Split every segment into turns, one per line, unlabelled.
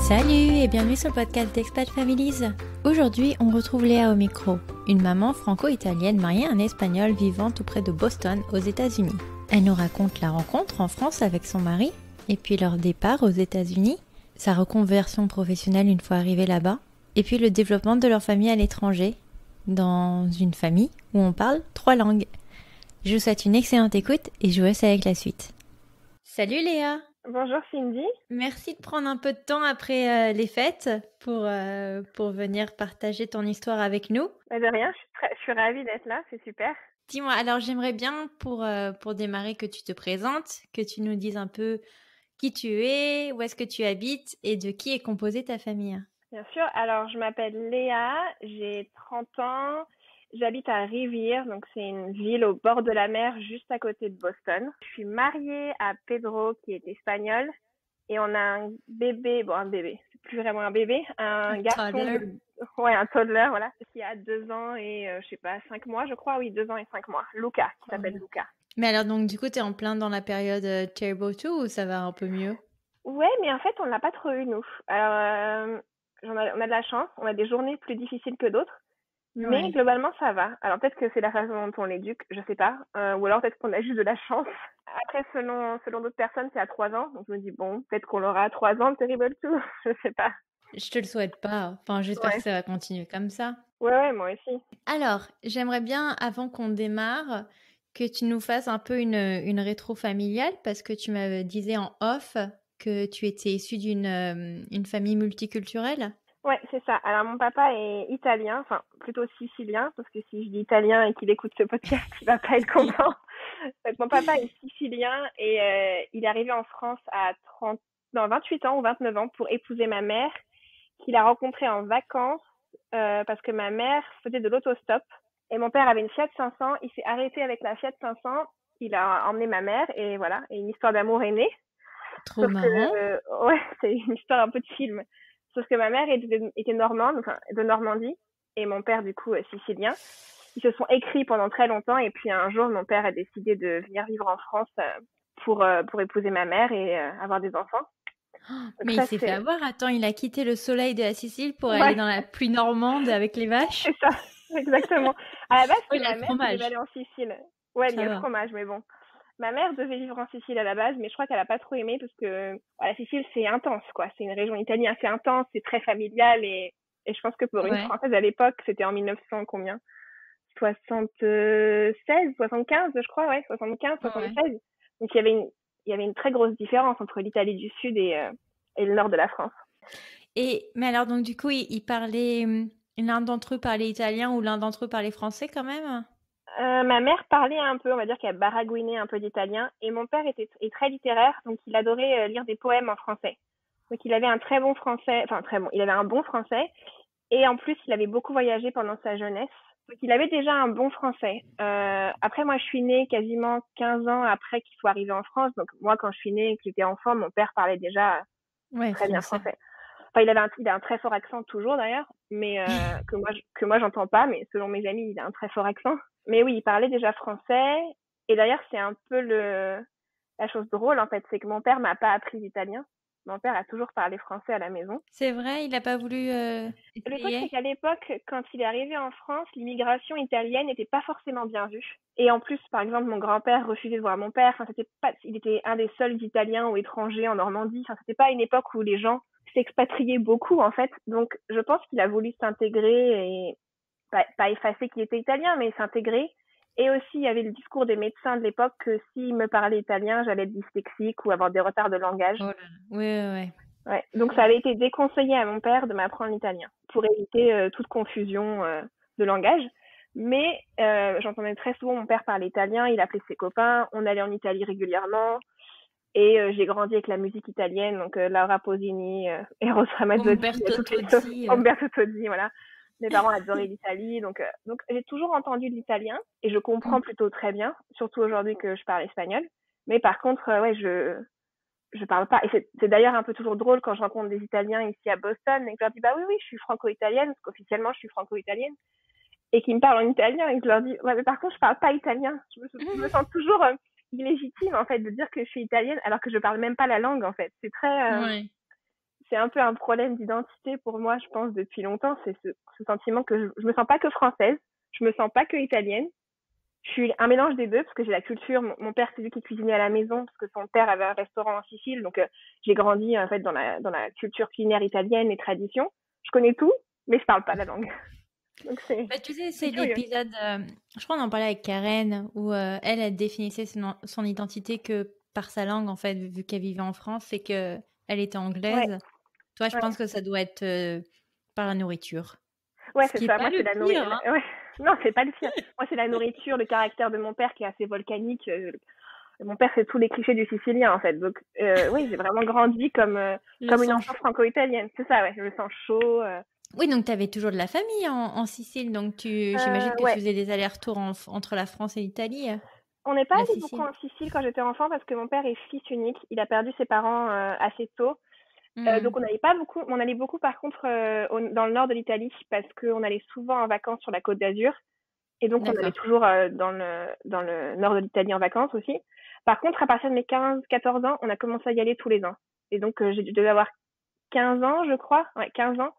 Salut et bienvenue sur le podcast d'Expat Families. Aujourd'hui, on retrouve Léa au micro, une maman franco-italienne mariée à un Espagnol vivant tout près de Boston, aux États-Unis. Elle nous raconte la rencontre en France avec son mari, et puis leur départ aux États-Unis, sa reconversion professionnelle une fois arrivée là-bas, et puis le développement de leur famille à l'étranger, dans une famille où on parle 3 langues. Je vous souhaite une excellente écoute et je vous laisse avec la suite. Salut Léa!
Bonjour Cindy.
Merci de prendre un peu de temps après les fêtes pour venir partager ton histoire avec nous.
De rien, je suis ravie d'être là, c'est super.
Dis-moi, alors j'aimerais bien pour démarrer que tu te présentes, que tu nous dises un peu qui tu es, où est-ce que tu habites et de qui est composée ta famille.
Bien sûr, alors je m'appelle Léa, j'ai 30 ans, j'habite à Revere, donc c'est une ville au bord de la mer juste à côté de Boston. Je suis mariée à Pedro qui est espagnol et on a un bébé, c'est plus vraiment un bébé, un garçon, un toddler, voilà, qui a 2 ans et 5 mois je crois, oui 2 ans et 5 mois, Luca, qui s'appelle Luca.
Mais alors donc du coup t'es en plein dans la période Terrible 2 ou ça va un peu mieux?
Ouais, mais en fait on l'a pas trop eu nous. Alors on a de la chance, on a des journées plus difficiles que d'autres. Mais globalement, ça va. Alors peut-être que c'est la façon dont on l'éduque, je sais pas. Ou alors peut-être qu'on a juste de la chance. Après, selon d'autres personnes, c'est à 3 ans. Donc je me dis, bon, peut-être qu'on l'aura à 3 ans, le Terrible 2. Je sais pas.
Je te le souhaite pas. Enfin, j'espère que ça va continuer comme ça.
Ouais, moi aussi.
Alors, j'aimerais bien, avant qu'on démarre, que tu nous fasses un peu une rétro familiale parce que tu me disais en off que tu étais issue d'une famille multiculturelle.
Ouais, c'est ça. Alors, mon papa est italien, enfin, plutôt sicilien, parce que si je dis italien et qu'il écoute ce podcast, il va pas être content. Donc, mon papa est sicilien et il est arrivé en France à 28 ans ou 29 ans pour épouser ma mère, qu'il a rencontrée en vacances, parce que ma mère faisait de l'autostop. Et mon père avait une Fiat 500, il s'est arrêté avec la Fiat 500, il a emmené ma mère, et voilà, et une histoire d'amour est née.
Trop marrant.
Ouais, c'est une histoire un peu de film. Sauf que ma mère était normande, enfin de Normandie, et mon père du coup sicilien. Ils se sont écrits pendant très longtemps, et puis un jour mon père a décidé de venir vivre en France pour épouser ma mère et avoir des enfants.
Mais il s'est fait avoir. Attends, il a quitté le soleil de la Sicile pour aller dans la pluie normande avec les vaches.
C'est ça, exactement. À la base, c'est
ma mère qui devait
aller en Sicile. Ouais, il y a le fromage, mais bon. Ma mère devait vivre en Sicile à la base, mais je crois qu'elle a pas trop aimé parce que la Sicile, c'est intense, quoi. C'est une région italienne assez intense, c'est très familial et je pense que pour une Française à l'époque, c'était en 1900 combien 76, 75, je crois, ouais, 75, 76. Donc il y avait une très grosse différence entre l'Italie du Sud et le nord de la France.
Mais alors donc du coup, l'un d'entre eux parlait italien ou l'un d'entre eux parlait français quand même?
Ma mère parlait un peu, on va dire qu'elle baragouinait un peu d'italien, et mon père est très littéraire, donc il adorait lire des poèmes en français. Donc il avait un très bon français, enfin très bon, il avait un bon français, et en plus il avait beaucoup voyagé pendant sa jeunesse, donc il avait déjà un bon français. Après moi je suis née quasiment 15 ans après qu'il soit arrivé en France, donc moi quand je suis née et que j'étais enfant, mon père parlait déjà très bien français. Enfin il a un très fort accent toujours d'ailleurs, mais que moi j'entends pas, mais selon mes amis il a un très fort accent. Mais oui, il parlait déjà français. Et d'ailleurs, c'est un peu la chose drôle, en fait, c'est que mon père m'a pas appris l'italien. Mon père a toujours parlé français à la maison.
C'est vrai, il n'a pas voulu essayer.
Le truc, c'est qu'à l'époque, quand il est arrivé en France, l'immigration italienne n'était pas forcément bien vue. Et en plus, par exemple, mon grand-père refusait de voir mon père. Enfin, il était un des seuls Italiens ou étrangers en Normandie. Enfin, c'était pas une époque où les gens s'expatriaient beaucoup, en fait. Donc, je pense qu'il a voulu s'intégrer et pas effacer qu'il était italien, mais s'intégrer. Et aussi, il y avait le discours des médecins de l'époque que s'ils me parlaient italien, j'allais être dyslexique ou avoir des retards de langage.
Oh là là.
Ouais. Donc, ça avait été déconseillé à mon père de m'apprendre l'italien pour éviter toute confusion de langage. Mais j'entendais très souvent mon père parler italien, il appelait ses copains, on allait en Italie régulièrement. Et j'ai grandi avec la musique italienne, donc Laura Pausini, Eros Ramazzotti, Umberto Tozzi, voilà. Mes parents adoraient l'Italie, donc j'ai toujours entendu de l'italien et je comprends plutôt très bien, surtout aujourd'hui que je parle espagnol. Mais par contre, je parle pas. Et c'est d'ailleurs un peu toujours drôle quand je rencontre des Italiens ici à Boston et que je leur dis oui, je suis franco-italienne, parce qu'officiellement je suis franco-italienne, et qu'ils me parlent en italien et que je leur dis mais par contre je parle pas italien. Je me sens toujours illégitime en fait de dire que je suis italienne alors que je parle même pas la langue en fait. C'est très c'est un peu un problème d'identité pour moi, je pense, depuis longtemps. C'est ce sentiment que je me sens pas que française, je me sens pas que italienne. Je suis un mélange des deux parce que j'ai la culture. Mon père, c'est lui qui cuisinait à la maison parce que son père avait un restaurant en Sicile. Donc, j'ai grandi en fait dans la culture culinaire italienne, les traditions. Je connais tout, mais je parle pas la langue. Donc,
Bah, tu sais,
c'est
c'est
curieux.
l'épisode, je crois qu'on en parlait avec Karen, où elle définissait son identité que par sa langue, en fait, vu qu'elle vivait en France et qu'elle était
Ouais,
anglaise. Toi, je
ouais.
pense que ça doit être par la nourriture.
Ouais,
Ce
c'est
qui est
ça.
pas
Moi, c'est
le
la
pire,
nourriture.
hein.
Ouais. Non, c'est pas le pire. Moi, c'est la nourriture, le caractère de mon père qui est assez volcanique. Mon père, c'est tous les clichés du sicilien, en fait. Donc, oui, j'ai vraiment grandi
Le
comme une
sang
enfant
chaud.
franco-italienne. C'est ça, ouais. Je me sens chaud.
Oui, donc tu avais toujours de la famille en Sicile, donc j'imagine que tu
Ouais.
faisais des allers-retours entre la France et l'Italie,
On n'est pas
la
allé beaucoup
Sicile.
en Sicile quand j'étais enfant parce que mon père est fils unique. Il a perdu ses parents assez tôt. Donc
Hmm,
on n'allait pas beaucoup. On allait beaucoup par contre dans le nord de l'Italie parce qu'on allait souvent en vacances sur la Côte d'Azur. Et donc on allait
d'accord.
toujours dans le nord de l'Italie en vacances aussi. Par contre, à partir de mes 15-14 ans, on a commencé à y aller tous les ans. Et donc j'ai dû avoir 15 ans, je crois. Ouais, 15 ans.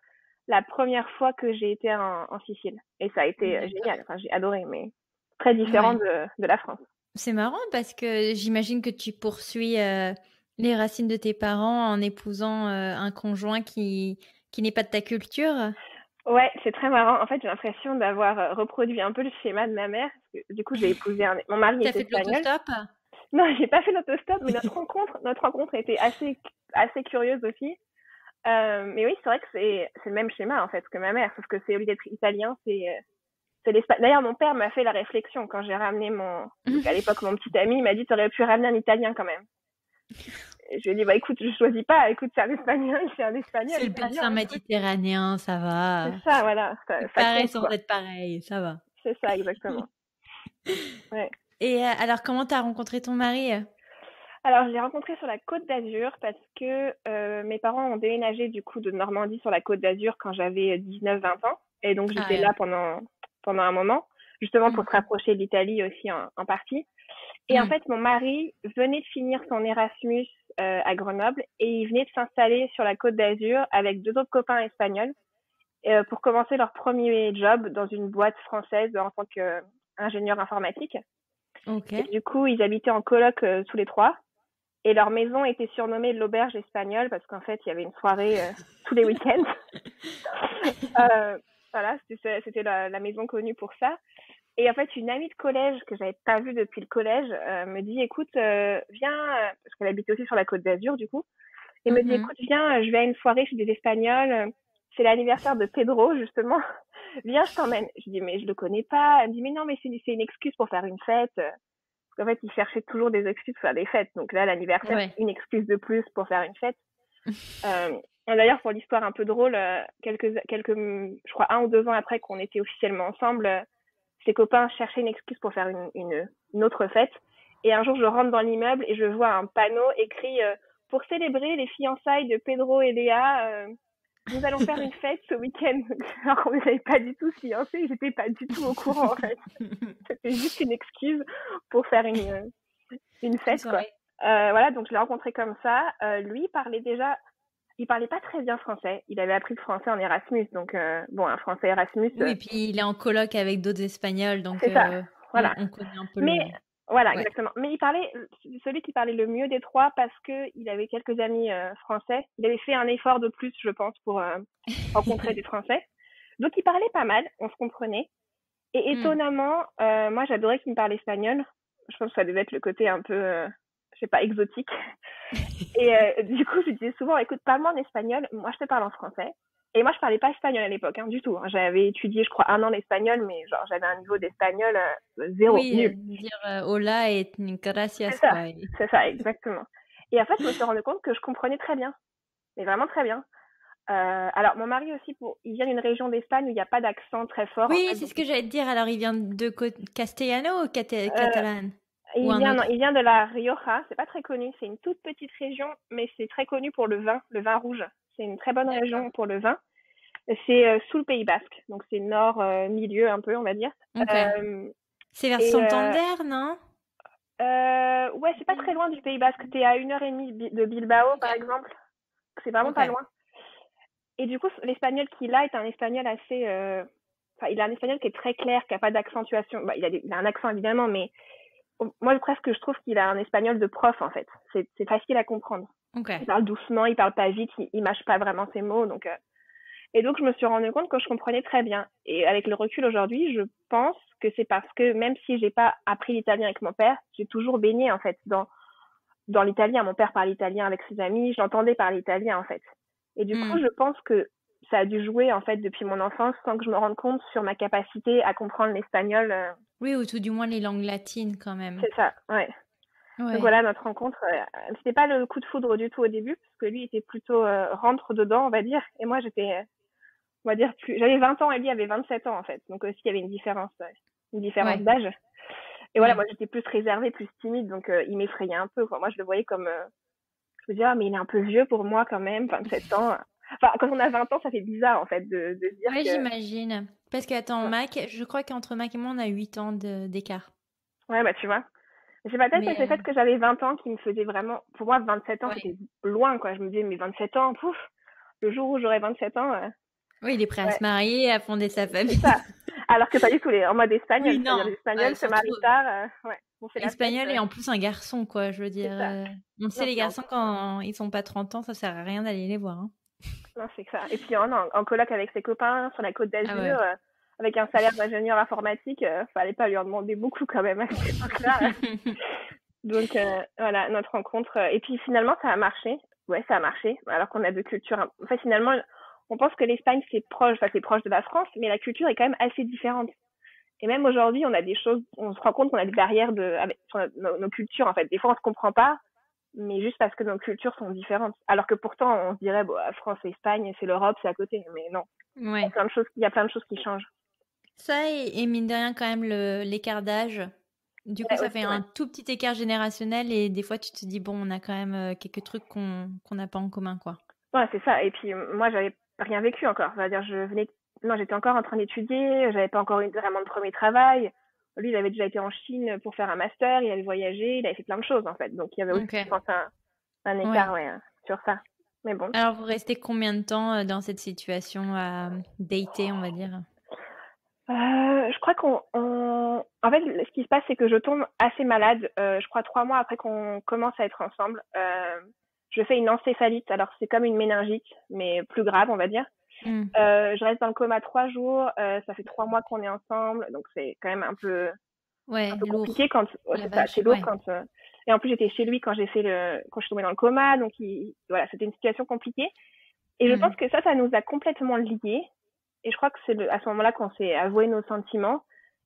La première fois que j'ai été en Sicile. Et ça a été
D'accord.
génial. Enfin, j'ai adoré, mais très différent
Ouais.
de la France.
C'est marrant parce que j'imagine que tu poursuis les racines de tes parents en épousant un conjoint qui n'est pas de ta culture.
Ouais, c'est très marrant. En fait, j'ai l'impression d'avoir reproduit un peu le schéma de ma mère. Parce que, du coup, j'ai épousé mon mari
T'as
est
fait de
espagnol.
l'autostop?
Non, j'ai pas fait l'autostop, mais notre rencontre était assez curieuse aussi. Mais oui, c'est vrai que c'est le même schéma en fait que ma mère, sauf que c'est au lieu d'être italien, c'est l'espagnol. D'ailleurs, mon père m'a fait la réflexion quand j'ai ramené donc à l'époque mon petit ami, il m'a dit t'aurais pu ramener un italien quand même. Et je lui ai dit bah écoute, je choisis pas, écoute c'est un espagnol, c'est un espagnol,
C'est le
italien,
bassin
écoute.
méditerranéen, ça
C'est
va.
ça, voilà,
C'est
ça
pareil
compte
sans
quoi.
être pareil, ça va.
C'est ça exactement. Ouais.
Et alors, comment t'as rencontré ton mari?
Alors, je l'ai rencontré sur la Côte d'Azur parce que mes parents ont déménagé du coup de Normandie sur la Côte d'Azur quand j'avais 19-20 ans. Et donc,
Ah
j'étais
ouais.
là pendant un moment, justement pour se
Mhm.
rapprocher de l'Italie aussi en partie. Et en
Mm.
fait, mon mari venait de finir son Erasmus à Grenoble et il venait de s'installer sur la Côte d'Azur avec deux autres copains espagnols pour commencer leur premier job dans une boîte française en tant qu'ingénieur informatique.
Ok.
Et du coup, ils habitaient en coloc tous les trois. Et leur maison était surnommée l'auberge espagnole parce qu'en fait, il y avait une soirée tous les week-ends. Voilà, c'était la maison connue pour ça. Et en fait, une amie de collège que j'avais pas vue depuis le collège me dit, écoute, viens, parce qu'elle habitait aussi sur la Côte d'Azur du coup, et me dit,
Mhm.
écoute, viens, je vais à une soirée chez des Espagnols. C'est l'anniversaire de Pedro justement. Viens, je t'emmène. Je dis, mais je le connais pas. Elle me dit, mais non, mais c'est une excuse pour faire une fête. En fait, ils cherchaient toujours des excuses pour faire des fêtes. Donc là, l'anniversaire,
Ouais.
c'est une excuse de plus pour faire une fête. D'ailleurs, pour l'histoire un peu drôle, je crois 1 ou 2 ans après qu'on était officiellement ensemble, ses copains cherchaient une excuse pour faire une autre fête. Et un jour, je rentre dans l'immeuble et je vois un panneau écrit pour célébrer les fiançailles de Pedro et Léa, nous allons faire une fête ce week-end. Alors qu'on ne savait pas du tout fiancés, j'étais pas du tout au courant en fait. C'était juste une excuse pour faire une
Une
fête, quoi.
soirée.
Voilà, donc je l'ai rencontré comme ça. Lui il parlait pas très bien français. Il avait appris le français en Erasmus, donc bon, un français Erasmus,
Oui, et puis il est en coloc avec d'autres Espagnols, donc
c'est ça. Voilà.
on connaît un peu
Mais
le...
voilà,
Ouais.
exactement. Mais c'est celui qui parlait le mieux des trois parce que il avait quelques amis français. Il avait fait un effort de plus, je pense, pour rencontrer des Français. Donc il parlait pas mal, on se comprenait. Et
Hmm.
étonnamment, moi j'adorais qu'il me parle espagnol. Je pense que ça devait être le côté un peu, je sais pas, exotique. Et du coup, je lui disais souvent, écoute, parle-moi en espagnol, moi je te parle en français. Et moi, je parlais pas espagnol à l'époque, hein, du tout. J'avais étudié, je crois, 1 an l'espagnol, mais genre j'avais un niveau d'espagnol zéro,
Oui,
nul.
dire hola et
C'est
gracias,
ça,
quoi.
c'est ça, exactement. Et en fait, je me suis rendu compte que je comprenais très bien, mais vraiment très bien. Alors, mon mari aussi, il vient d'une région d'Espagne où il n'y a pas d'accent très fort, en
Oui,
fait.
c'est
Donc,
ce que j'allais te dire. Alors, il vient de Castellano ou
euh,
Catalan? Ou un
non,
autre?
il vient de la Rioja. C'est pas très connu. C'est une toute petite région, mais c'est très connu pour le vin rouge. C'est une très bonne
D'accord.
région pour le vin. C'est sous le Pays Basque, donc c'est nord milieu un peu, on va dire.
Ok.
Euh,
C'est vers
et
Santander, non?
ouais, c'est pas très loin du Pays Basque. T'es à 1 heure et demie de Bilbao,
Ok.
par exemple. C'est vraiment
Ok.
pas loin. Et du coup, l'espagnol qu'il a est un espagnol assez... Enfin, il a un espagnol qui est très clair, qui a pas d'accentuation. Bah, il a un accent, évidemment, mais moi, presque, je trouve qu'il a un espagnol de prof, en fait. C'est facile à comprendre.
Ok.
Il parle doucement, il parle pas vite, il mâche pas vraiment ses mots. Donc, Et donc, je me suis rendu compte que je comprenais très bien. Et avec le recul aujourd'hui, je pense que c'est parce que même si j'ai pas appris l'italien avec mon père, j'ai toujours baigné, en fait, dans l'italien. Mon père parle italien avec ses amis, j'entendais parler italien, en fait. Et du coup, je pense que ça a dû jouer, en fait, depuis mon enfance, sans que je me rende compte sur ma capacité à comprendre l'espagnol.
Oui, ou tout du moins les langues latines quand même.
C'est ça, ouais. Donc
Ouais.
voilà, notre rencontre, c'était pas le coup de foudre du tout au début, parce que lui était plutôt rentre dedans, on va dire, et moi j'étais, on va dire, j'avais 20 ans et lui avait 27 ans en fait, donc aussi il y avait une différence
Ouais.
d'âge. Et voilà,
Ouais.
moi j'étais plus réservée, plus timide, donc il m'effrayait un peu, quoi. Moi je le voyais comme, je me disais, ah mais il est un peu vieux pour moi quand même, 27 ans. Enfin, quand on a 20 ans, ça fait bizarre en fait de se dire
Ouais,
que,
j'imagine. Parce qu'attends, Mac, je crois qu'entre Mac et moi, on a 8 ans d'écart.
ouais, bah tu vois. Je sais pas, peut-être que
Mais
c'est le fait que j'avais 20 ans qui me faisait vraiment, pour moi 27 ans
ouais.
c'était loin, quoi. Je me disais, mais 27 ans, pouf, le jour où j'aurai 27 ans,
Oui, il est prêt à
ouais,
se marier, à fonder sa
c'est
famille.
ça. Alors que pas du tout, en mode espagnol,
Oui,
c'est-à-dire
non.
les Espagnols se
Surtout
marient tard, ouais, on fait la fête,
espagnol et en plus un garçon, quoi. Je veux
c'est
dire,
ça.
on sait,
Non,
les
puis
garçons, quand ils sont pas 30 ans, ça sert à rien d'aller les voir, hein.
non, c'est ça. Et puis en coloc avec ses copains sur la Côte
Ah ouais.
d'Azur, avec un salaire d'ingénieur informatique, fallait pas lui en demander beaucoup quand même à cette époque-là. Donc voilà, notre rencontre. Et puis finalement, ça a marché. Ouais, ça a marché. Alors qu'on a deux cultures. En fait, finalement, on pense que l'Espagne, c'est proche de la France, mais la culture est quand même assez différente. Et même aujourd'hui, on a des choses, on se rend compte qu'on a des barrières sur nos cultures, en fait. Des fois, on se comprend pas, mais juste parce que nos cultures sont différentes. Alors que pourtant, on se dirait, bon, France et Espagne, c'est l'Europe, c'est à côté. Mais non.
Ouais.
Il y a plein de choses qui changent.
Ça et mine de rien, quand même, l'écart d'âge. Du coup,
Ouais,
ça fait
aussi, ouais.
un tout petit écart générationnel et des fois, tu te dis, bon, on a quand même quelques trucs qu'on n'a pas en commun, quoi.
Ouais, c'est ça. Et puis, moi, j'avais rien vécu encore. C'est-à-dire, non, j'étais encore en train d'étudier, j'avais pas encore eu vraiment de premier travail. Lui, il avait déjà été en Chine pour faire un master, il avait voyagé, il avait fait plein de choses, en fait. Donc, il y avait aussi,
Ok.
je pense, un
Ouais.
écart, ouais, sur ça. Mais bon.
Alors, vous restez combien de temps dans cette situation à dater, on va dire?
Je crois en fait, ce qui se passe, c'est que je tombe assez malade, je crois 3 mois après qu'on commence à être ensemble. Je fais une encéphalite, alors c'est comme une méningite, mais plus grave, on va dire.
Hmm.
Je reste dans le coma 3 jours, ça fait 3 mois qu'on est ensemble, donc c'est quand même un
Ouais,
peu
lourd.
compliqué quand,
Oh
ouais,
la
c'est ça, c'est
vache,
lourd
ouais.
quand, et en plus j'étais chez lui quand quand je suis tombée dans le coma, donc voilà, c'était une situation compliquée. Et je
Hmm.
pense que ça nous a complètement liés. Et je crois que c'est à ce moment-là qu'on s'est avoué nos sentiments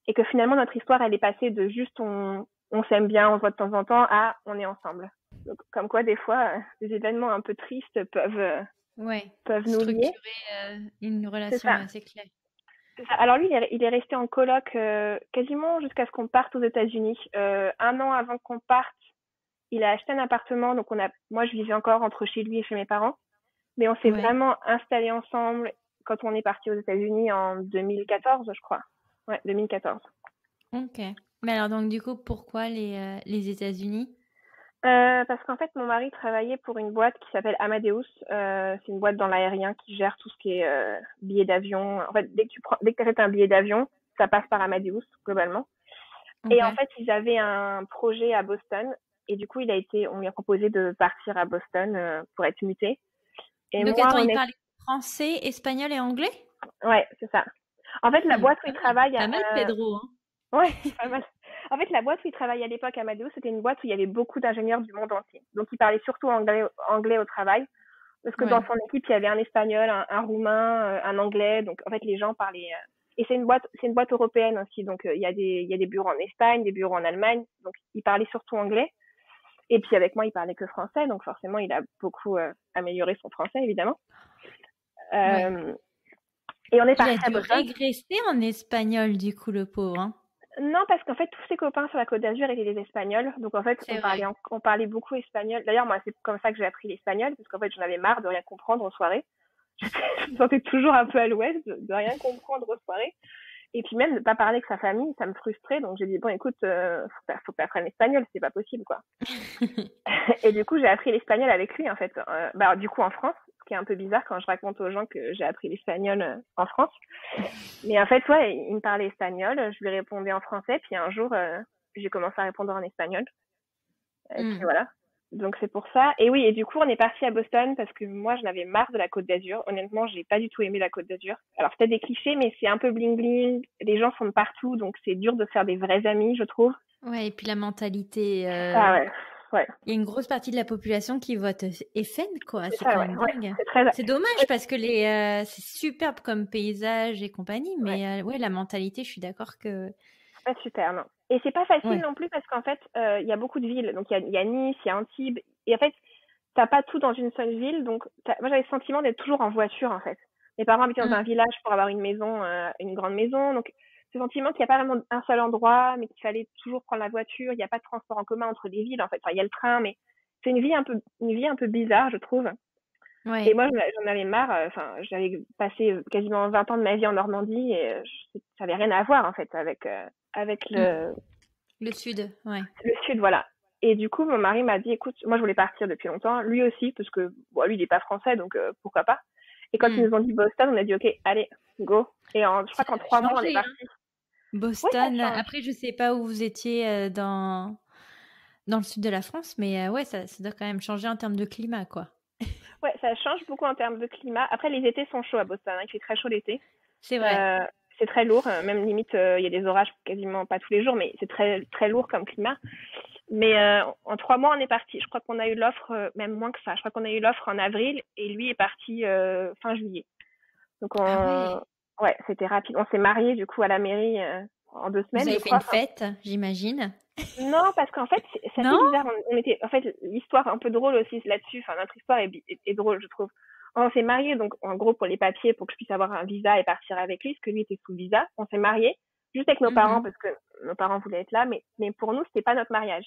et que finalement notre histoire elle est passée de juste on s'aime bien, on se voit de temps en temps à on est ensemble. Donc, comme quoi des fois des événements un peu tristes
Ouais.
peuvent nous lier.
Structurer une
C'est
relation
ça.
assez claire.
C'est ça. Alors lui il est resté en coloc quasiment jusqu'à ce qu'on parte aux États-Unis. 1 an avant qu'on parte, il a acheté un appartement donc moi je vivais encore entre chez lui et chez mes parents. Mais on s'est
Ouais.
vraiment installés ensemble quand on est parti aux États-Unis en 2014, je crois. Ouais, 2014.
Ok. Mais alors, donc, du coup, pourquoi les États-Unis?
Parce qu'en fait, mon mari travaillait pour une boîte qui s'appelle Amadeus. C'est une boîte dans l'aérien qui gère tout ce qui est billets d'avion. En fait, dès que tu achètes un billet d'avion, ça passe par Amadeus, globalement. Et
Ok.
en fait, ils avaient un projet à Boston. Et du coup, on lui a proposé de partir à Boston pour être muté. Et
Donc,
moi,
attends, il
honnêtement,
parle français, espagnol et anglais?
ouais, c'est ça. En fait, la boîte où il travaille,
Pas mal, Pedro, hein.
ouais, c'est pas mal. En fait, la boîte où il travaillait à l'époque, Amadeus, c'était une boîte où il y avait beaucoup d'ingénieurs du monde entier. Donc, il parlait surtout anglais au travail. Parce que dans
Ouais.
son équipe, il y avait un espagnol, un roumain, un anglais. Donc, en fait, les gens parlaient. Et c'est une boîte européenne aussi. Donc, il y a des bureaux en Espagne, des bureaux en Allemagne. Donc, il parlait surtout anglais. Et puis, avec moi, il parlait que français. Donc, forcément, il a beaucoup amélioré son français, évidemment.
Ouais.
Euh, et on est
Il a
parti à
dû
Boston.
régresser en espagnol, du coup, le pauvre, hein.
Non, parce qu'en fait, tous ses copains sur la Côte d'Azur étaient des Espagnols. Donc, en fait,
C'est vrai.
on parlait beaucoup espagnol. D'ailleurs, moi, c'est comme ça que j'ai appris l'espagnol, parce qu'en fait, j'en avais marre de rien comprendre aux soirées. Je me sentais toujours un peu à l'ouest, de rien comprendre aux soirées. Et puis même, de pas parler avec sa famille, ça me frustrait. Donc, j'ai dit, bon, écoute, faut que t'apprennes l'espagnol, c'est pas possible, quoi. Et du coup, j'ai appris l'espagnol avec lui, en fait. Du coup, en France, qui est un peu bizarre quand je raconte aux gens que j'ai appris l'espagnol en France. Mais en fait, ouais, il me parlait espagnol, je lui répondais en français, puis un jour, j'ai commencé à répondre en espagnol. Et puis voilà. Donc c'est pour ça. Et oui, et du coup, on est parti à Boston parce que moi, je n'avais marre de la Côte d'Azur. Honnêtement, j'ai pas du tout aimé la Côte d'Azur. Alors, c'était des clichés, mais c'est un peu bling bling. Les gens sont de partout, donc c'est dur de faire des vrais amis, je trouve.
Ouais, et puis la mentalité.
Ah ouais, ouais.
Il y a une grosse partie de la population qui vote FN, quoi.
C'est
C'est
ça,
quand
ouais.
même
Ouais.
dingue.
C'est très,
C'est dommage
très-
parce que c'est superbe comme paysage et compagnie,
ouais.
mais ouais, la mentalité, je suis d'accord que.
C'est pas super, non. Et c'est pas facile
Ouais.
non plus parce qu'en fait, il y a beaucoup de villes. Donc, il y a Nice, il y a Antibes. Et en fait, t'as pas tout dans une seule ville. Donc, moi, j'avais le sentiment d'être toujours en voiture, en fait. Mes parents habitaient dans un village pour avoir une maison, une grande maison. Donc, ce sentiment qu'il n'y a pas vraiment un seul endroit, mais qu'il fallait toujours prendre la voiture. Il n'y a pas de transport en commun entre les villes, en fait. Enfin, il y a le train, mais c'est une vie un peu bizarre, je trouve. Et
Ouais.
moi, j'en avais marre. Enfin, j'avais passé quasiment 20 ans de ma vie en Normandie et ça avait rien à voir, en fait, avec
Le sud, ouais.
le sud, voilà. Et du coup, mon mari m'a dit, écoute, moi je voulais partir depuis longtemps, lui aussi, parce que bon, lui il n'est pas français, donc pourquoi pas. Et quand ils nous ont dit Boston, on a dit, ok, allez, go. Et je crois
Ça
qu'en
a
3 mois, on est
changé, hein.
parti. Oui, ça
Boston,
change.
après, je sais pas où vous étiez dans le sud de la France, mais ouais, ça doit quand même changer en termes de climat, quoi.
Ouais, ça change beaucoup en termes de climat. Après, les étés sont chauds à Boston, hein, il fait très chaud l'été.
C'est vrai.
C'est très lourd, même limite, il y a des orages quasiment pas tous les jours, mais c'est très, très lourd comme climat. Mais en 3 mois, on est parti. Je crois qu'on a eu l'offre, même moins que ça. Je crois qu'on a eu l'offre en avril et lui est parti fin juillet. Donc,
Ah ouais.
ouais, c'était rapide. On s'est mariés du coup à la mairie en 2
Vous
semaines, je
avez fait une
crois. Enfin,
fête, j'imagine.
non, parce qu'en fait, c'est assez
Non?
bizarre. On était, en fait, l'histoire un peu drôle aussi là-dessus. Enfin, notre histoire est drôle, je trouve. On s'est mariés, donc en gros pour les papiers, pour que je puisse avoir un visa et partir avec lui, parce que lui était sous visa. On s'est mariés juste avec nos parents parce que nos parents voulaient être là, mais pour nous c'était pas notre mariage.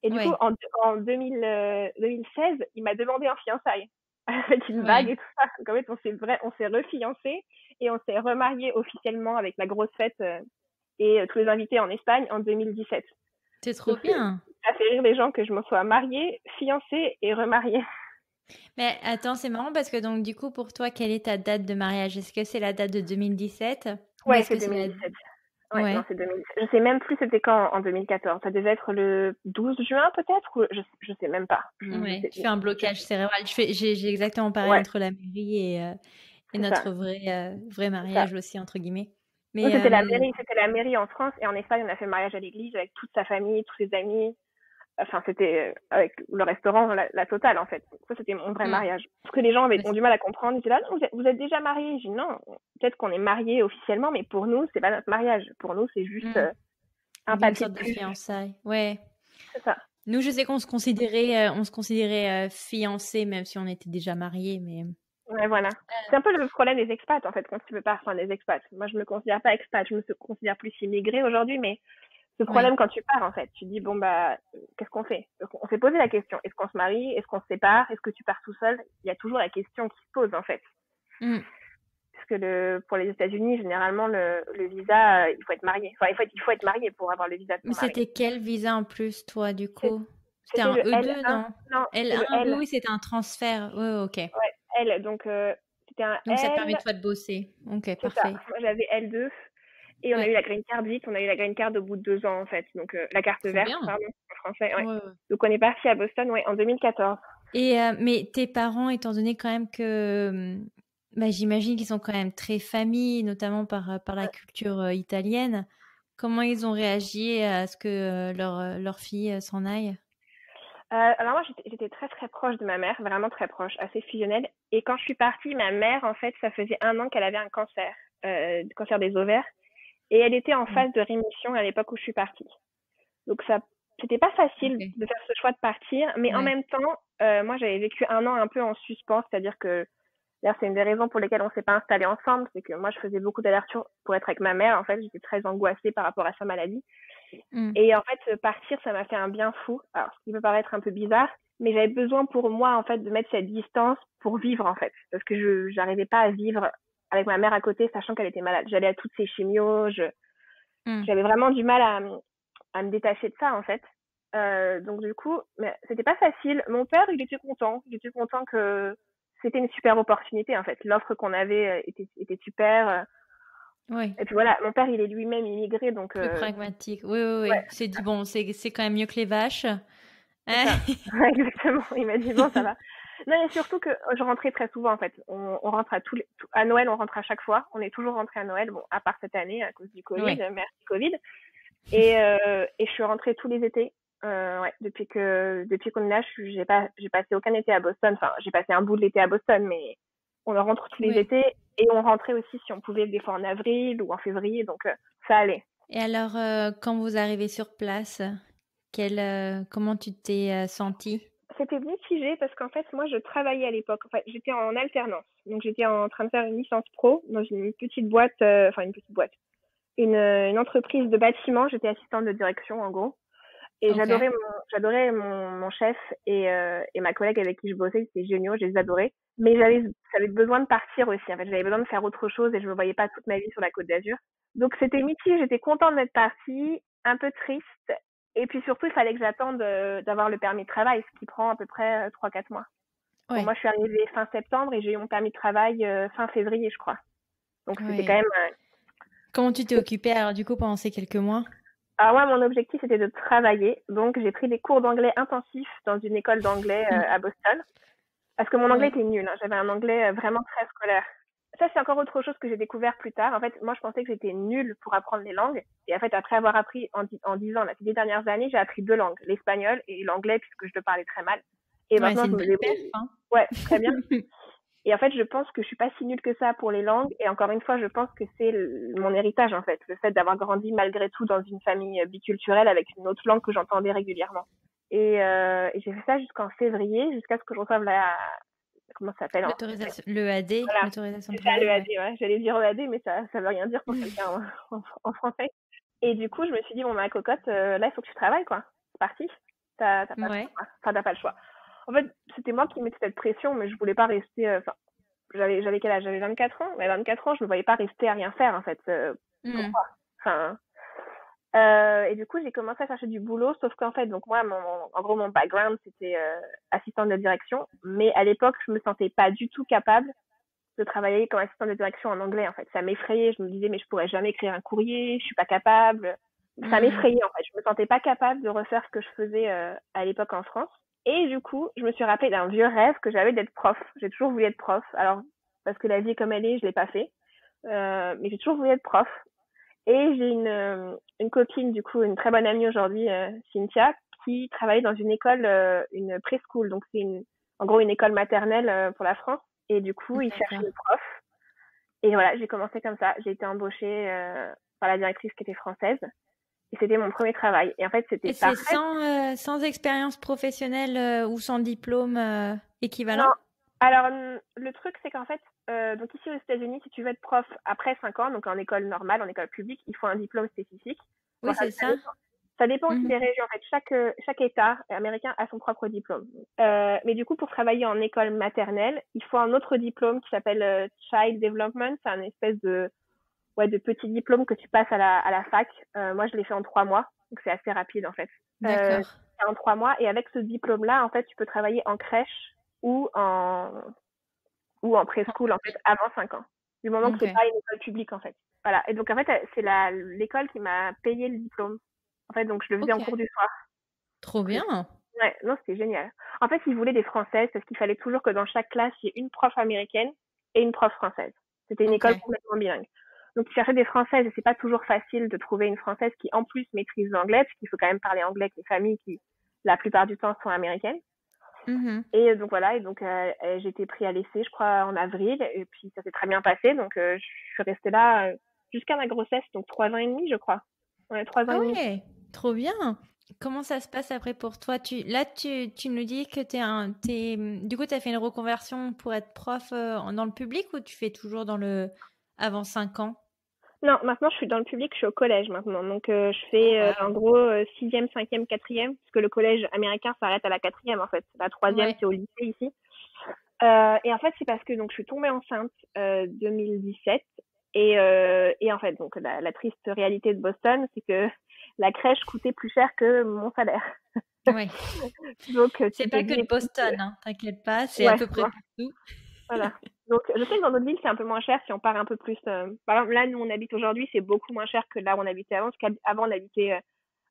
Et du coup,
Ouais,
en 2016, il m'a demandé en fiançailles avec une bague
ouais.
et tout ça. Donc en fait, on s'est refiancés et on s'est remariés officiellement avec la grosse fête et tous les invités en Espagne en 2017.
C'est trop
Donc
bien.
ça fait rire les gens que je me sois mariée, fiancée et remariée.
Mais attends, c'est marrant parce que donc du coup, pour toi, quelle est ta date de mariage? Est-ce que c'est la date de 2017 ou
Ouais,
est-ce
c'est
que c'est la...
2017. Ouais, non,
Ouais.
c'est 2017. Je sais même plus c'était quand en 2014. Ça devait être le 12 juin peut-être ou je sais même pas. Je
Ouais,
sais,
tu fais un blocage cérébral. J'ai exactement pareil
ouais,
entre la mairie et
c'est ça.
notre vrai
C'est ça.
mariage aussi, entre guillemets.
Nous,
Mais
c'était la mairie en France et en Espagne, on a fait le mariage à l'église avec toute sa famille, tous ses amis. Enfin, c'était avec le restaurant, la totale en fait. Ça, c'était mon vrai
hmm,
mariage. Parce que les gens
bah,
ont du mal à comprendre. Ils disaient là, non, vous êtes déjà mariés. Je dis non, peut-être qu'on est mariés officiellement, mais pour nous, c'est pas notre mariage. Pour nous, c'est juste
hmm,
un
une
papier
sorte
de
de
plus.
fiançailles. Ouais.
C'est ça.
Nous, je sais on se considérait fiancés, même si on était déjà mariés, mais...
Ouais, voilà. C'est un peu le problème des expats, en fait, quand tu veux pas, enfin, des expats. Moi, je me considère pas expat, je me considère plus immigrée aujourd'hui, mais ce
Ouais.
problème quand tu pars, en fait, tu dis, bon, bah, qu'est-ce qu'on fait? On s'est posé la question, est-ce qu'on se marie? Est-ce qu'on se sépare? Est-ce que tu pars tout seul? Il y a toujours la question qui se pose, en fait.
Hmm.
Parce que pour les États-Unis, généralement, le visa, il faut être marié. Enfin, il faut être marié pour avoir le visa de
Mais
son mari.
c'était quel visa en plus, toi, du
C'est-
coup? C'était
C'était
un
le
E2,
L1.
non?
Non, c'était le
L1, oui,
L.
oui, c'était un transfert. Ouais, ok.
Ouais, L. Donc, c'était un
Donc, ça te permet,
L.
toi, de bosser. Ok,
C'est ça.
parfait.
Moi, j'avais L2. Et on a eu
Ouais.
la green card vite, on a eu la green card au bout de 2 ans en fait, donc la carte
Trop
verte,
bien.
pardon, en français, ouais.
Ouais, ouais.
Donc on est parti à Boston, ouais, en 2014.
Et, mais tes parents, étant donné quand même que, bah, j'imagine qu'ils sont quand même très famille, notamment par la culture italienne, comment ils ont réagi à ce que leur fille s'en aille?
Alors moi j'étais très très proche de ma mère, vraiment très proche, assez fusionnelle. Et quand je suis partie, ma mère en fait, ça faisait 1 an qu'elle avait un cancer, cancer des ovaires, et elle était en
Mm.
phase de rémission à l'époque où je suis partie. Donc ça, c'était pas facile
Ok.
de faire ce choix de partir, mais en
Ouais.
même temps, moi j'avais vécu 1 an un peu en suspens, c'est-à-dire que d'ailleurs, c'est une des raisons pour lesquelles on s'est pas installés ensemble, c'est que moi, je faisais beaucoup d'allers-retours pour être avec ma mère. En fait, j'étais très angoissée par rapport à sa maladie.
Mm.
Et en fait, partir, ça m'a fait un bien fou. Alors, ce qui peut paraître un peu bizarre, mais j'avais besoin pour moi, en fait, de mettre cette distance pour vivre, en fait. Parce que je n'arrivais pas à vivre avec ma mère à côté, sachant qu'elle était malade. J'allais à toutes ses chimios,
Mm.
j'avais vraiment du mal à me détacher de ça, en fait. Donc, du coup, mais c'était pas facile. Mon père, il était content. Il était content que c'était une super opportunité en fait. L'offre qu'on avait était super.
Oui.
Et puis voilà, mon père il est lui-même immigré donc
Plus pragmatique. Oui, oui,
ouais,
oui. C'est dit, bon, c'est quand même mieux que les vaches.
c'est
Hein.
ça. Ouais, exactement. Il m'a dit bon ça va. Non et surtout que je rentrais très souvent en fait. On rentre à Noël, on rentre à chaque fois. On est toujours rentré à Noël, bon à part cette année à cause du Covid,
Ouais.
merci Covid. Et je suis rentrée tous les étés. Ouais, depuis qu'on est là, j'ai passé aucun été à Boston. Enfin, j'ai passé un bout de l'été à Boston, mais on rentre tous les
Oui.
étés et on rentrait aussi si on pouvait des fois en avril ou en février, donc ça allait.
Et alors, quand vous arrivez sur place, comment tu t'es sentie?
C'était mitigé parce qu'en fait, moi, je travaillais à l'époque. En fait, j'étais en alternance, donc j'étais en train de faire une licence pro dans une petite boîte, une entreprise de bâtiment. J'étais assistante de direction en gros. Et
Ok.
j'adorais mon chef et ma collègue avec qui je bossais, c'était géniaux, je les adorais. Mais j'avais besoin de partir aussi, en fait. J'avais besoin de faire autre chose et je me voyais pas toute ma vie sur la Côte d'Azur. Donc c'était mitigé, j'étais contente d'être partie, un peu triste. Et puis surtout, il fallait que j'attende d'avoir le permis de travail, ce qui prend à peu près 3-4 mois. Bon,
Ouais.
moi, je suis arrivée fin septembre et j'ai eu mon permis de travail fin février, je crois. Donc c'était quand
Ouais.
même
Comment tu t'es occupée alors du coup pendant ces quelques mois?
Alors moi, mon objectif, c'était de travailler. Donc, j'ai pris des cours d'anglais intensifs dans une école d'anglais à Boston. Parce que mon anglais
Ouais.
était nul. Hein. J'avais un anglais vraiment très scolaire. Ça, c'est encore autre chose que j'ai découvert plus tard. En fait, moi, je pensais que j'étais nulle pour apprendre les langues. Et en fait, après avoir appris en 10 ans, ces 10 dernières années, j'ai appris 2 langues, l'espagnol et l'anglais, puisque je le parlais très mal. Et
Ouais,
maintenant,
c'est
je
une
me
belle perf,
débrouille.
hein.
Ouais, très bien. Et en fait, je pense que je suis pas si nulle que ça pour les langues. Et encore une fois, je pense que c'est mon héritage, en fait. Le fait d'avoir grandi malgré tout dans une famille biculturelle avec une autre langue que j'entendais régulièrement. Et j'ai fait ça jusqu'en février, jusqu'à ce que je reçoive comment ça s'appelle, hein.
L'autorisation, l'EAD,
Voilà.
l'autorisation de
C'est ça,
travail,
le AD,
ouais.
ouais. J'allais dire EAD, mais ça veut rien dire pour quelqu'un en français. Et du coup, je me suis dit, bon, ma cocotte, là, il faut que tu travailles, quoi. C'est parti. T'as pas le choix,
Ouais.
quoi. Enfin, t'as pas le choix. En fait, c'était moi qui mettais cette pression, mais je voulais pas rester, enfin, j'avais quel âge? J'avais 24 ans. Mais à 24 ans, je me voyais pas rester à rien faire, en fait.
Hmm.
Pourquoi? Enfin, et du coup, j'ai commencé à chercher du boulot, sauf qu'en fait, donc moi, en gros, mon background, c'était assistante de direction. Mais à l'époque, je me sentais pas du tout capable de travailler comme assistante de direction en anglais, en fait. Ça m'effrayait. Je me disais, mais je pourrais jamais écrire un courrier, je suis pas capable. Ça
Hmm.
m'effrayait, en fait. Je me sentais pas capable de refaire ce que je faisais à l'époque en France. Et du coup, je me suis rappelé d'un vieux rêve que j'avais d'être prof. J'ai toujours voulu être prof. Alors, parce que la vie comme elle est, je l'ai pas fait. Mais j'ai toujours voulu être prof. Et j'ai une copine, du coup, une très bonne amie aujourd'hui, Cynthia, qui travaille dans une école, une preschool. Donc, en gros une école maternelle pour la France. Et du coup, ils cherchaient
D'accord.
une prof. Et voilà, j'ai commencé comme ça. J'ai été embauchée par la directrice qui était française. Et c'était mon premier travail. Et en fait, c'était
Et c'est
parfait.
sans expérience professionnelle ou sans diplôme
Non.
équivalent?
Alors, le truc, c'est qu'en fait, donc ici aux États-Unis, si tu veux être prof après 5 ans, donc en école normale, en école publique, il faut un diplôme spécifique. Bon,
Oui, c'est ça.
ça dépend aussi
Mhm.
des régions. En fait, chaque État américain a son propre diplôme. Mais du coup, pour travailler en école maternelle, il faut un autre diplôme qui s'appelle Child Development. C'est un espèce de petit diplôme que tu passes à la fac. Moi, je l'ai fait en 3 mois, donc c'est assez rapide en fait.
D'accord.
En 3 mois, et avec ce diplôme-là, en fait, tu peux travailler en crèche ou en preschool en fait avant 5 ans. Du moment que
Ok.
c'est pas une école publique en fait. Voilà. Et donc en fait, c'est l'école qui m'a payé le diplôme. En fait, donc je le faisais en
Ok.
cours du soir.
Trop
Donc,
bien.
ouais, non, c'était génial. En fait, ils voulaient des Françaises parce qu'il fallait toujours que dans chaque classe, il y ait une prof américaine et une prof française. C'était une
Ok.
école complètement bilingue. Donc, ils cherchaient des Françaises et c'est pas toujours facile de trouver une Française qui, en plus, maîtrise l'anglais, parce qu'il faut quand même parler anglais avec les familles qui, la plupart du temps, sont américaines.
Mhm.
Et donc, voilà. Et donc, j'ai été pris à l'essai, je crois, en avril. Et puis, ça s'est très bien passé. Donc, je suis restée là jusqu'à ma grossesse, donc 3 ans et demi, je crois. Ouais, 3 ans
Ah
et demi.
ouais, trop bien. Comment ça se passe après pour toi? Tu nous dis que du coup, tu as fait une reconversion pour être prof dans le public ou tu fais toujours avant 5 ans?
Non, maintenant je suis dans le public, je suis au collège maintenant. Donc je
Oh,
fais en
waouh.
gros sixième, cinquième, quatrième, parce que le collège américain s'arrête à la quatrième en fait. La troisième
Ouais,
c'est au lycée ici. Et en fait c'est parce que donc je suis tombée enceinte 2017 et en fait donc la triste réalité de Boston c'est que la crèche coûtait plus cher que mon salaire.
ouais.
Donc
C'est
tu te
pas que
dis
de
écoute,
Boston, hein, t'inquiète pas, c'est à
ouais
peu près
bon,
partout.
Voilà. Donc, je sais que dans d'autres villes, c'est un peu moins cher si on part un peu plus. Par exemple, là, nous, on habite aujourd'hui, c'est beaucoup moins cher que là où on habitait avant. Parce qu'avant, on habitait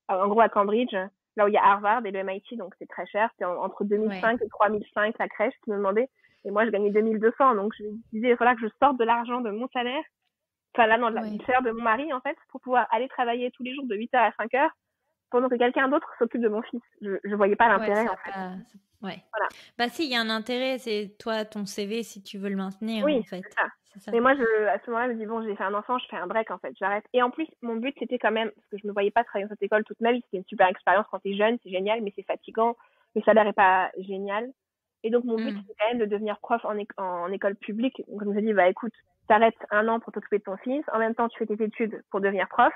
en gros à Cambridge, là où il y a Harvard et le MIT, donc c'est très cher. C'est entre
Ouais,
2005 et 3005 la crèche qui me demandait. Et moi, je gagnais 2200. Donc, je me disais, il faudra que je sorte de l'argent de mon salaire. Enfin, là, non, du
ouais.
salaire de mon mari, en fait, pour pouvoir aller travailler tous les jours de 8h à 5h pendant que quelqu'un d'autre s'occupe de mon fils. Je voyais pas
Ouais,
l'intérêt,
ça
en
a
fait.
pas. Ouais.
Voilà.
Bah, si, il y a un intérêt, c'est toi, ton CV, si tu veux le maintenir, en
Oui, c'est
fait.
ça.
C'est ça.
Mais moi, à ce moment-là, je me dis, bon, j'ai fait un enfant, je fais un break, en fait, j'arrête. Et en plus, mon but, c'était quand même, parce que je me voyais pas travailler dans cette école toute ma vie, c'était une super expérience quand t'es jeune, c'est génial, mais c'est fatigant, le salaire est pas génial. Et donc, mon but,
Hmm.
c'était quand même de devenir prof en école publique. Donc, je me suis dit, bah, écoute, t'arrêtes un an pour t'occuper de ton fils, en même temps, tu fais tes études pour devenir prof,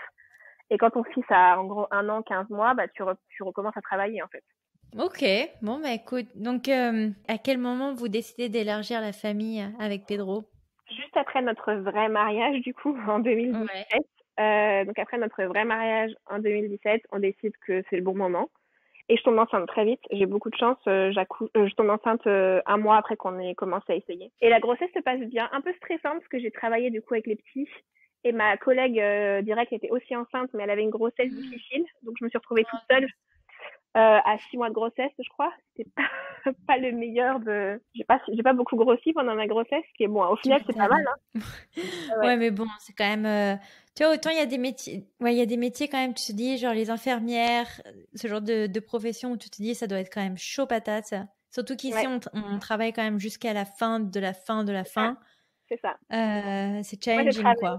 et quand ton fils a, en gros, un an, 15 mois, bah, tu recommences à travailler, en fait.
Ok, bon, bah écoute, donc à quel moment vous décidez d'élargir la famille avec Pedro?
Juste après notre vrai mariage, du coup, en
Ouais.
2017. Donc après notre vrai mariage en 2017, on décide que c'est le bon moment. Et je tombe enceinte très vite. J'ai beaucoup de chance. Je tombe enceinte un mois après qu'on ait commencé à essayer. Et la grossesse se passe bien. Un peu stressante parce que j'ai travaillé du coup avec les petits. Et ma collègue directe était aussi enceinte, mais elle avait une grossesse difficile. Donc je me suis retrouvée toute seule à 6 mois de grossesse, je crois. C'était pas, pas le meilleur de. J'ai pas beaucoup grossi pendant ma grossesse, qui est bon. Au
Tu
final, c'est pas mal,
m'étonnes.
hein. Ouais.
Ouais, mais bon, c'est quand même. Tu vois, autant il y a des métiers. Ouais, il y a des métiers quand même, tu te dis, genre les infirmières, ce genre de profession où tu te dis, ça doit être quand même chaud patate. Surtout qu'ici,
Ouais.
on travaille quand même jusqu'à la fin de la fin de la
C'est ça.
fin.
C'est ça.
C'est
Moi, j'ai
challenging,
travaillé,
quoi.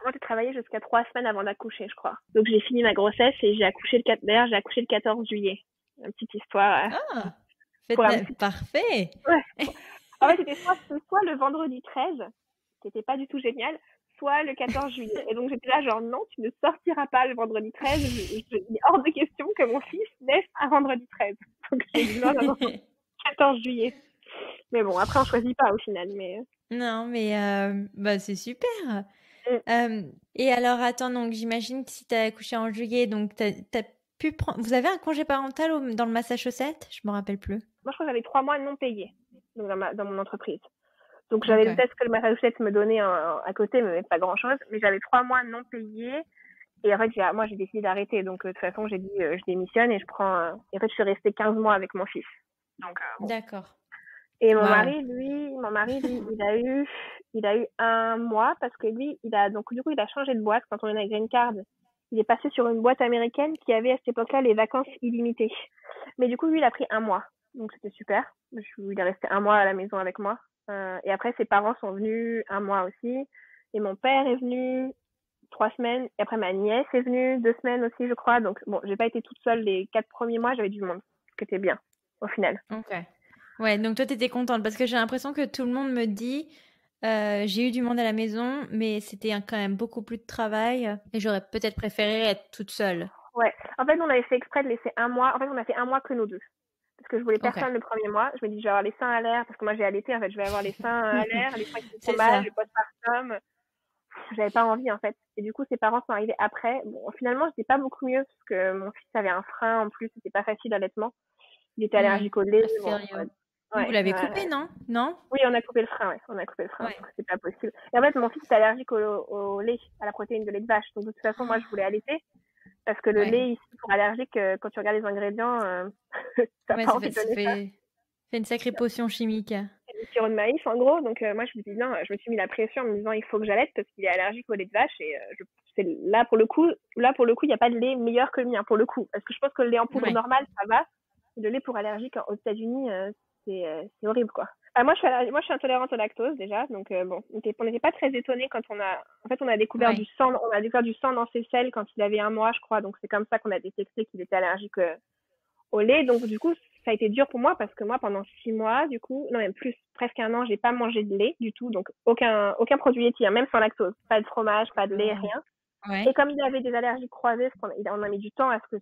moi, j'ai travaillé jusqu'à 3 semaines avant d'accoucher, je crois. Donc, j'ai fini ma grossesse et j'ai accouché d'ailleurs, j'ai accouché le 14 juillet. Une petite histoire,
Ah,
pour un petit,
parfait.
ouais. En fait, c'était soit le vendredi 13, qui était pas du tout génial, soit le 14 juillet. Et donc, j'étais là, genre, non, tu ne sortiras pas le vendredi 13. Il est hors de question que mon fils naisse un vendredi 13. Donc, j'ai dit non, non, non, 14 juillet. Mais bon, après, on choisit pas au final, mais,
Non, mais bah, c'est super.
euh,
Et alors, attends, donc j'imagine que si tu as accouché en juillet, donc t'as pu prendre. Vous avez un congé parental dans le Massachusetts? Je me rappelle plus.
moi, je crois que j'avais 3 mois non payés. Donc, dans mon entreprise. Donc j'avais
Ok.
le test que le Massachusetts me donnait à côté, mais pas grand-chose. Mais j'avais 3 mois non payés. Et en fait, moi, j'ai décidé d'arrêter. Donc de toute façon, j'ai dit, je démissionne et je prends. Et en fait, je suis restée 15 mois avec mon fils. Donc bon.
D'accord.
Et
Waouh.
mon mari, lui, il a eu un mois parce que lui, donc du coup, il a changé de boîte quand on a la green card. Il est passé sur une boîte américaine qui avait à cette époque-là les vacances illimitées. Mais du coup, lui, il a pris un mois. Donc c'était super. Il est resté un mois à la maison avec moi. Et après, ses parents sont venus un mois aussi. Et mon père est venu 3 semaines. Et après, ma nièce est venue 2 semaines aussi, je crois. Donc bon, j'ai pas été toute seule les 4 premiers mois. J'avais du monde, ce qui était bien au final.
Ok. Ouais, donc toi, t'étais contente parce que j'ai l'impression que tout le monde me dit j'ai eu du monde à la maison, mais c'était quand même beaucoup plus de travail et j'aurais peut-être préféré être toute seule.
Ouais. En fait, on avait fait exprès de laisser un mois. En fait, on a fait un mois que nous deux. Parce que je voulais
Ok.
personne le premier mois. Je me dis, je vais avoir les seins à l'air. Parce que moi, j'ai allaité. En fait, je vais avoir les seins à l'air, les seins qui font trop
C'est
mal,
ça.
le postpartum. J'avais pas envie, en fait. Et du coup, ses parents sont arrivés après. Bon, finalement, j'étais pas beaucoup mieux. Parce que mon fils avait un frein en plus. C'était pas facile, honnêtement. Il était
Hmm.
allergique au lait.
I
Bon,
feel you. Vous
ouais,
l'avez
ouais.
coupé, non? Non?
Oui, on a coupé le frein, ouais. On a coupé le frein.
Ouais.
Parce que c'est pas possible. Et en fait, mon fils est allergique au lait, à la protéine de lait de vache. Donc, de toute façon, moi, je voulais allaiter. Parce que le
Ouais.
lait, ici, pour allergique, quand tu regardes les ingrédients, t'as
Ouais,
pas envie de donner ça.
fait une sacrée potion chimique.
C'est du sirop de maïs, en gros. Donc, moi, je me dis, non, je me suis mis la pression en me disant, il faut que j'allaite parce qu'il est allergique au lait de vache. Et c'est là, pour le coup, il n'y a pas de lait meilleur que le mien, pour le coup. Parce que je pense que le lait en poudre
Ouais.
normal, ça va. Le lait pour allergique aux États-Unis, c'est horrible, quoi. Moi, je suis intolérante au lactose, déjà. Donc, bon, on n'était pas très étonnés quand en fait, on a découvert
Ouais.
du sang, dans ses selles quand il avait un mois, je crois. Donc, c'est comme ça qu'on a détecté qu'il était allergique au lait. Donc, du coup, ça a été dur pour moi parce que moi, pendant 6 mois, du coup, non, même plus, presque un an, j'ai pas mangé de lait du tout. Donc, aucun produit laitier, hein, même sans lactose. Pas de fromage, pas de lait,
Oh.
rien. Et
Ouais.
comme il avait des allergies croisées, on a mis du temps à ce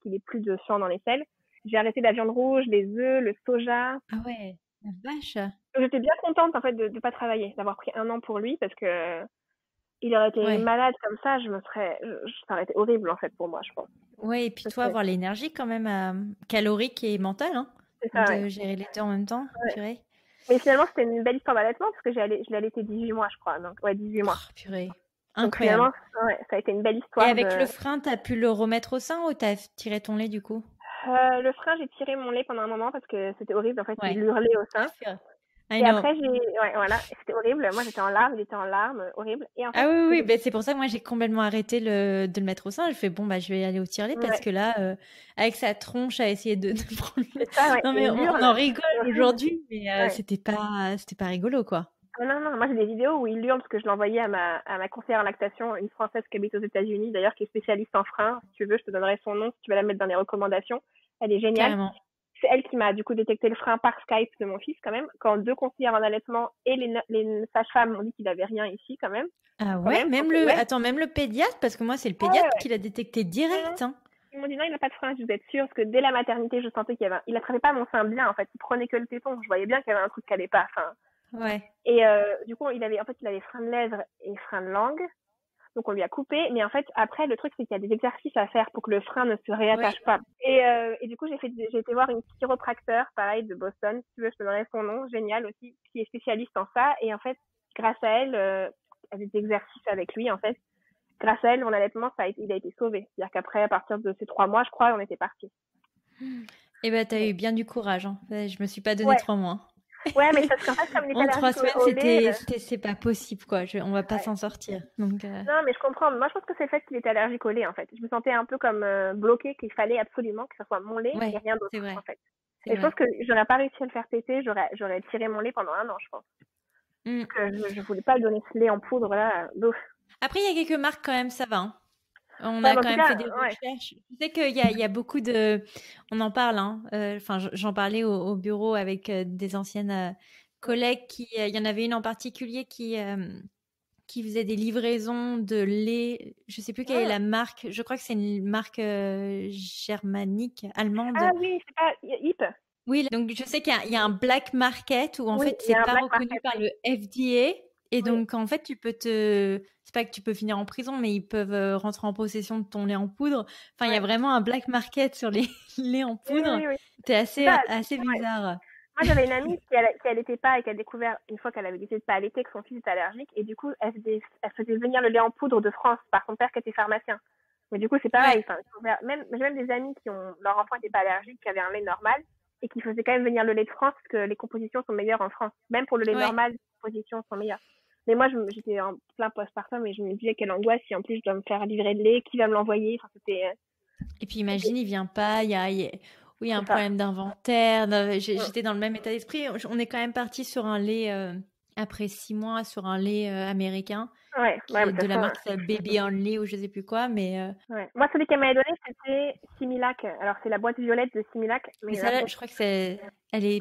qu'il ait plus de sang dans les selles, j'ai arrêté la viande rouge, les œufs, le soja.
Ah ouais. La vache.
Donc, j'étais bien contente, en fait, de pas travailler, d'avoir pris un an pour lui parce que il aurait été
Ouais.
malade comme ça, ça aurait été horrible, en fait, pour moi, je pense.
Ouais, et puis
Parce
toi,
que
avoir l'énergie quand même calorique et mentale, hein,
c'est ça, ouais.
de gérer les deux en même temps,
Ouais.
purée.
Mais finalement, c'était une belle histoire d'allaitement parce que je l'ai allaité 18 mois, je crois. Donc, ouais, 18 mois.
Oh, purée.
Donc
Incroyable.
finalement, ouais, ça a été une belle
Et
histoire
avec
de.
le frein, t'as pu le remettre au sein ou t'as tiré ton lait du coup?
Le frein, j'ai tiré mon lait pendant un moment parce que c'était horrible. En fait, il
Ouais.
hurlait au
Ah,
sein.
purée. I
Et
know.
après, ouais, voilà, c'était horrible. Moi, j'étais en larmes, il était en larmes, horrible. Et en fait,
Ah oui,
ce que
oui,
j'ai.
ben c'est pour ça que moi j'ai complètement arrêté de le mettre au sein. Je fais bon, bah je vais aller au tire-lait parce
Ouais,
que là, avec sa tronche à essayer de prendre le.
c'est ça, ouais.
Non
Et
mais
il
on
hurle,
en rigole
c'est horrible.
aujourd'hui, mais
Ouais.
c'était pas rigolo quoi.
Ah non, non, moi j'ai des vidéos où il hurle parce que je l'ai envoyé à ma conseillère en lactation, une Française qui habite aux États-Unis, d'ailleurs, qui est spécialiste en frein. Si tu veux, je te donnerai son nom si tu veux la mettre dans les recommandations. Elle est géniale.
Carrément.
C'est elle qui m'a du coup détecté le frein par Skype de mon fils quand même, quand deux conseillères en allaitement et les sages-femmes m'ont dit qu'il avait rien ici quand même.
Ah
Quand
ouais,
même,
même
donc,
le,
ouais.
attends, même le pédiatre, parce que moi c'est le
Ouais, ouais,
pédiatre
ouais.
qui l'a détecté
Non, non.
direct, hein.
Ils m'ont dit non, il n'a pas de frein, je vous êtes sûre, parce que dès la maternité, je sentais qu'il y avait il attrapait pas mon sein bien en fait, il prenait que le téton, je voyais bien qu'il y avait un truc qui allait pas. Enfin,
Ouais.
et du coup, il avait frein de lèvres et frein de langue. Donc on lui a coupé, mais en fait après le truc c'est qu'il y a des exercices à faire pour que le frein ne se
Oui.
réattache pas. Et du coup j'ai été voir une chiropracteur pareil de Boston, si tu veux je te donnerai son nom, génial aussi, qui est spécialiste en ça. Et en fait grâce à elle, à des exercices avec lui en fait, grâce à elle mon allaitement il a été sauvé. C'est-à-dire qu'après à partir de ces 3 mois je crois on était parti.
Eh ben t'as eu bien du courage, hein. Je me suis pas donné
Ouais,
3 mois.
ouais, mais parce qu'en fait comme il est
En trois
allergique
semaines,
au lait,
c'est pas possible quoi. On va pas
ouais.
s'en sortir. Donc
Non, mais je comprends. Moi, je pense que c'est le fait qu'il était allergique au lait, en fait. Je me sentais un peu comme bloquée, qu'il fallait absolument que ce soit mon lait et
ouais,
rien
c'est
d'autre, en
vrai,
fait.
c'est
Et je pense
vrai.
que j'aurais pas réussi à le faire péter, j'aurais tiré mon lait pendant un an, je pense.
Mm.
Parce que je voulais pas lui donner ce lait en poudre, là, d'ouf.
Après, il y a quelques marques quand même, ça va, hein. On
Ouais,
a
mais en
quand
tout
même fait
cas,
des
ouais.
recherches. Je sais qu'il y a beaucoup de. On en parle, hein. Enfin, j'en parlais au bureau avec des anciennes collègues il y en avait une en particulier qui faisait des livraisons de lait. Je sais plus quelle est
Mm.
la marque. Je crois que c'est une marque germanique,
Ah
allemande.
oui, c'est pas Hip.
Oui, donc je sais qu'il y a un black market où en
Oui,
fait
il y
c'est
a un
pas
black
reconnu
market,
par
oui.
le FDA et
Oui,
donc en fait c'est pas que tu peux finir en prison mais ils peuvent rentrer en possession de ton lait en poudre. Enfin il y a
ouais.
vraiment un black market sur les laits en
Oui,
poudre.
oui, oui.
C'est
C'est
assez
ça.
assez
Ouais.
bizarre.
Moi, j'avais une amie qui allaitait pas et qui a découvert, une fois qu'elle avait décidé de pas allaiter, que son fils était allergique. Et du coup, elle faisait venir le lait en poudre de France par son père qui était pharmacien. Mais du coup, c'est
Ouais,
pareil. Enfin, j'ai même des amis leur enfant n'était pas allergique, qui avaient un lait normal et qui faisaient quand même venir le lait de France parce que les compositions sont meilleures en France. Même pour le lait
ouais.
normal, les compositions sont meilleures. Mais moi, j'étais en plein postpartum et je me disais quelle angoisse si en plus je dois me faire livrer de lait, qui va me l'envoyer. Enfin,
Et puis imagine, il vient pas, oui, il y a un
c'est ça.
problème d'inventaire.
Mm.
J'étais dans le même état d'esprit. On est quand même parti sur un lait, après 6 mois, sur un lait américain,
Ouais,
qui
ouais,
est
mais de
de
toute
la
façon,
marque Baby Only ou je sais plus quoi,
ouais. Moi, celui qu'elle m'avait donné, c'était Similac. Alors, c'est la boîte violette de Similac,
mais
mais la
celle-là, je crois que elle est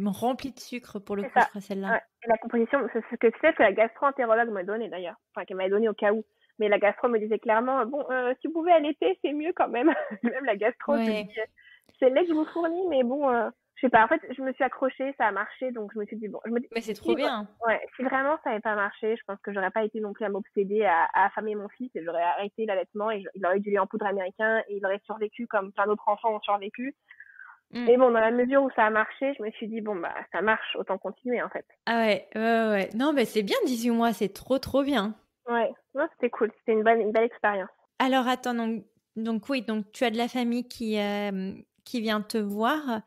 remplie de sucre pour le
c'est
coup, je
ça.
crois, celle-là.
Ouais. Et la composition, c'est ce que c'est que la gastro-entérologue m'a donné d'ailleurs. Enfin, qu'elle m'avait donné au cas où. Mais la gastro me disait clairement, bon, si vous pouvez allaiter, c'est mieux quand même. Même la gastro te
Ouais.
dit, c'est le lait que je vous fournis, mais bon, je sais pas. En fait, je me suis accrochée, ça a marché, donc je me suis dit, bon, je me dis,
Mais c'est trop
si,
bien.
ouais, si vraiment ça n'avait pas marché, je pense que j'aurais pas été non plus à m'obséder à affamer mon fils et j'aurais arrêté l'allaitement et il aurait eu du lait en poudre américain et il aurait survécu comme plein d'autres enfants ont survécu.
Mm.
Et bon, dans la mesure où ça a marché, je me suis dit, bon, bah, ça marche, autant continuer, en fait.
Ah ouais, ouais, ouais, ouais. Non, mais c'est bien 18 mois, c'est trop, trop bien.
Ouais, non, c'était cool, c'était une belle expérience.
Alors attends, donc oui, donc tu as de la famille qui vient te voir.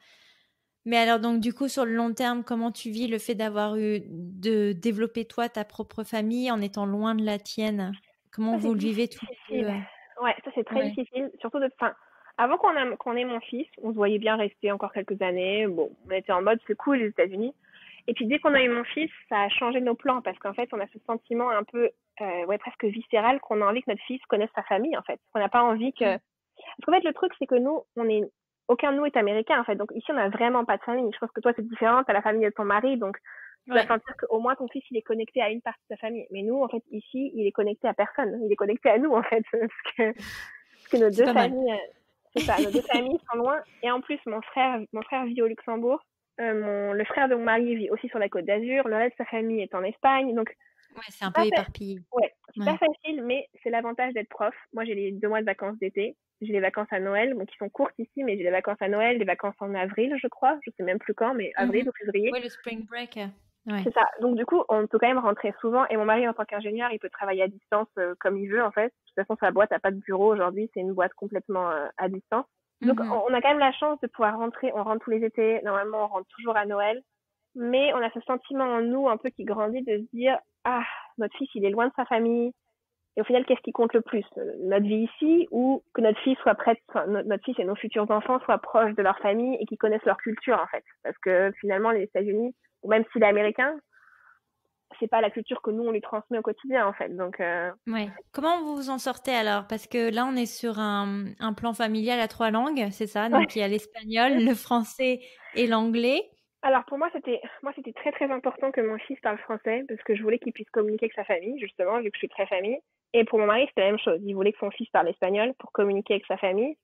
Mais alors donc du coup sur le long terme, comment tu vis le fait de développer toi ta propre famille en étant loin de la tienne? Comment
Ça, c'est
vous le vivez tous les deux?
difficile. Ouais, ça, c'est très
Ouais.
difficile, surtout enfin, avant qu'on ait mon fils, on se voyait bien rester encore quelques années. Bon, on était en mode, c'est cool les États-Unis. Et puis, dès qu'on a eu mon fils, ça a changé nos plans parce qu'en fait, on a ce sentiment un peu, ouais, presque viscéral qu'on a envie que notre fils connaisse sa famille, en fait. On n'a pas envie que,
Mm.
parce qu'en fait, le truc, c'est que nous, aucun de nous est américain, en fait. Donc, ici, on n'a vraiment pas de famille. Je pense que toi, c'est différent. T'as la famille de ton mari. Donc, tu vas
Ouais.
sentir qu'au moins ton fils, il est connecté à une partie de sa famille. Mais nous, en fait, ici, il est connecté à personne. Il est connecté à nous, en fait. Parce que nos
C'est
deux
pas mal.
familles, c'est ça, nos deux familles sont loin. Et en plus, mon frère vit au Luxembourg. Le frère de mon mari vit aussi sur la Côte d'Azur. Le reste de sa famille est en Espagne. Donc,
Ouais, c'est un
C'est
peu
pas fa
éparpillé.
Ouais, c'est pas
Ouais.
facile, mais c'est l'avantage d'être prof. Moi, j'ai les 2 mois de vacances d'été. J'ai les vacances à Noël, bon qui sont courtes ici, mais j'ai les vacances à Noël, les vacances en avril, je crois. Je sais même plus quand, mais avril
Mhm.
ou février.
Ouais, le spring break. Ouais.
C'est ça. Donc du coup, on peut quand même rentrer souvent et mon mari, en tant qu'ingénieur, il peut travailler à distance, comme il veut, en fait. De toute façon, sa boîte a pas de bureau aujourd'hui, c'est une boîte complètement, à distance. Donc
Mhm.
on a quand même la chance de pouvoir rentrer. On rentre tous les étés. Normalement, on rentre toujours à Noël. Mais on a ce sentiment en nous un peu qui grandit de se dire: «Ah, notre fils, il est loin de sa famille» et au final, qu'est-ce qui compte le plus? Notre vie ici ou que notre fils soit près enfin, notre fils et nos futurs enfants soient proches de leur famille et qu'ils connaissent leur culture, en fait. Parce que finalement, les États-Unis, ou même s'il est américain, c'est pas la culture que nous, on lui transmet au quotidien, en fait. Donc,
Ouais. Comment vous vous en sortez alors? Parce que là, on est sur un plan familial à 3 langues, c'est ça? Donc, il y a l'espagnol, le français et l'anglais.
Alors pour moi c'était très très important que mon fils parle français parce que je voulais qu'il puisse communiquer avec sa famille justement vu que je suis très famille et pour mon mari c'était la même chose, il voulait que son fils parle espagnol pour communiquer avec sa famille.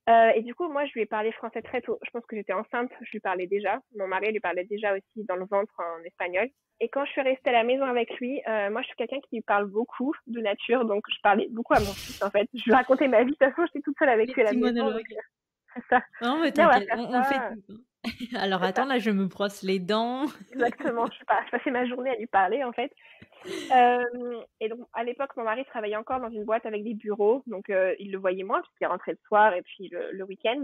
Et du coup moi je lui ai parlé français très tôt. Je pense que j'étais enceinte, je lui parlais déjà. Mon mari lui parlait déjà aussi dans le ventre en espagnol. Et quand je suis restée à la maison avec lui, moi je suis quelqu'un qui lui parle beaucoup de nature, donc je parlais beaucoup à mon fils en fait. Je lui racontais ma vie, de toute façon j'étais toute seule avec
Les
lui à la
petits
maison, donc
monologues.
c'est ça.
Non, mais
Viens, on va
t'inquiète,
faire
on le fait
ça.
tous, hein. Alors
C'est ça.
attends, là, je me brosse les dents.
Exactement, je passais ma journée à lui parler en fait. Et donc à l'époque, mon mari travaillait encore dans une boîte avec des bureaux, donc il le voyait moins puisqu'il rentrait le soir et puis le week-end.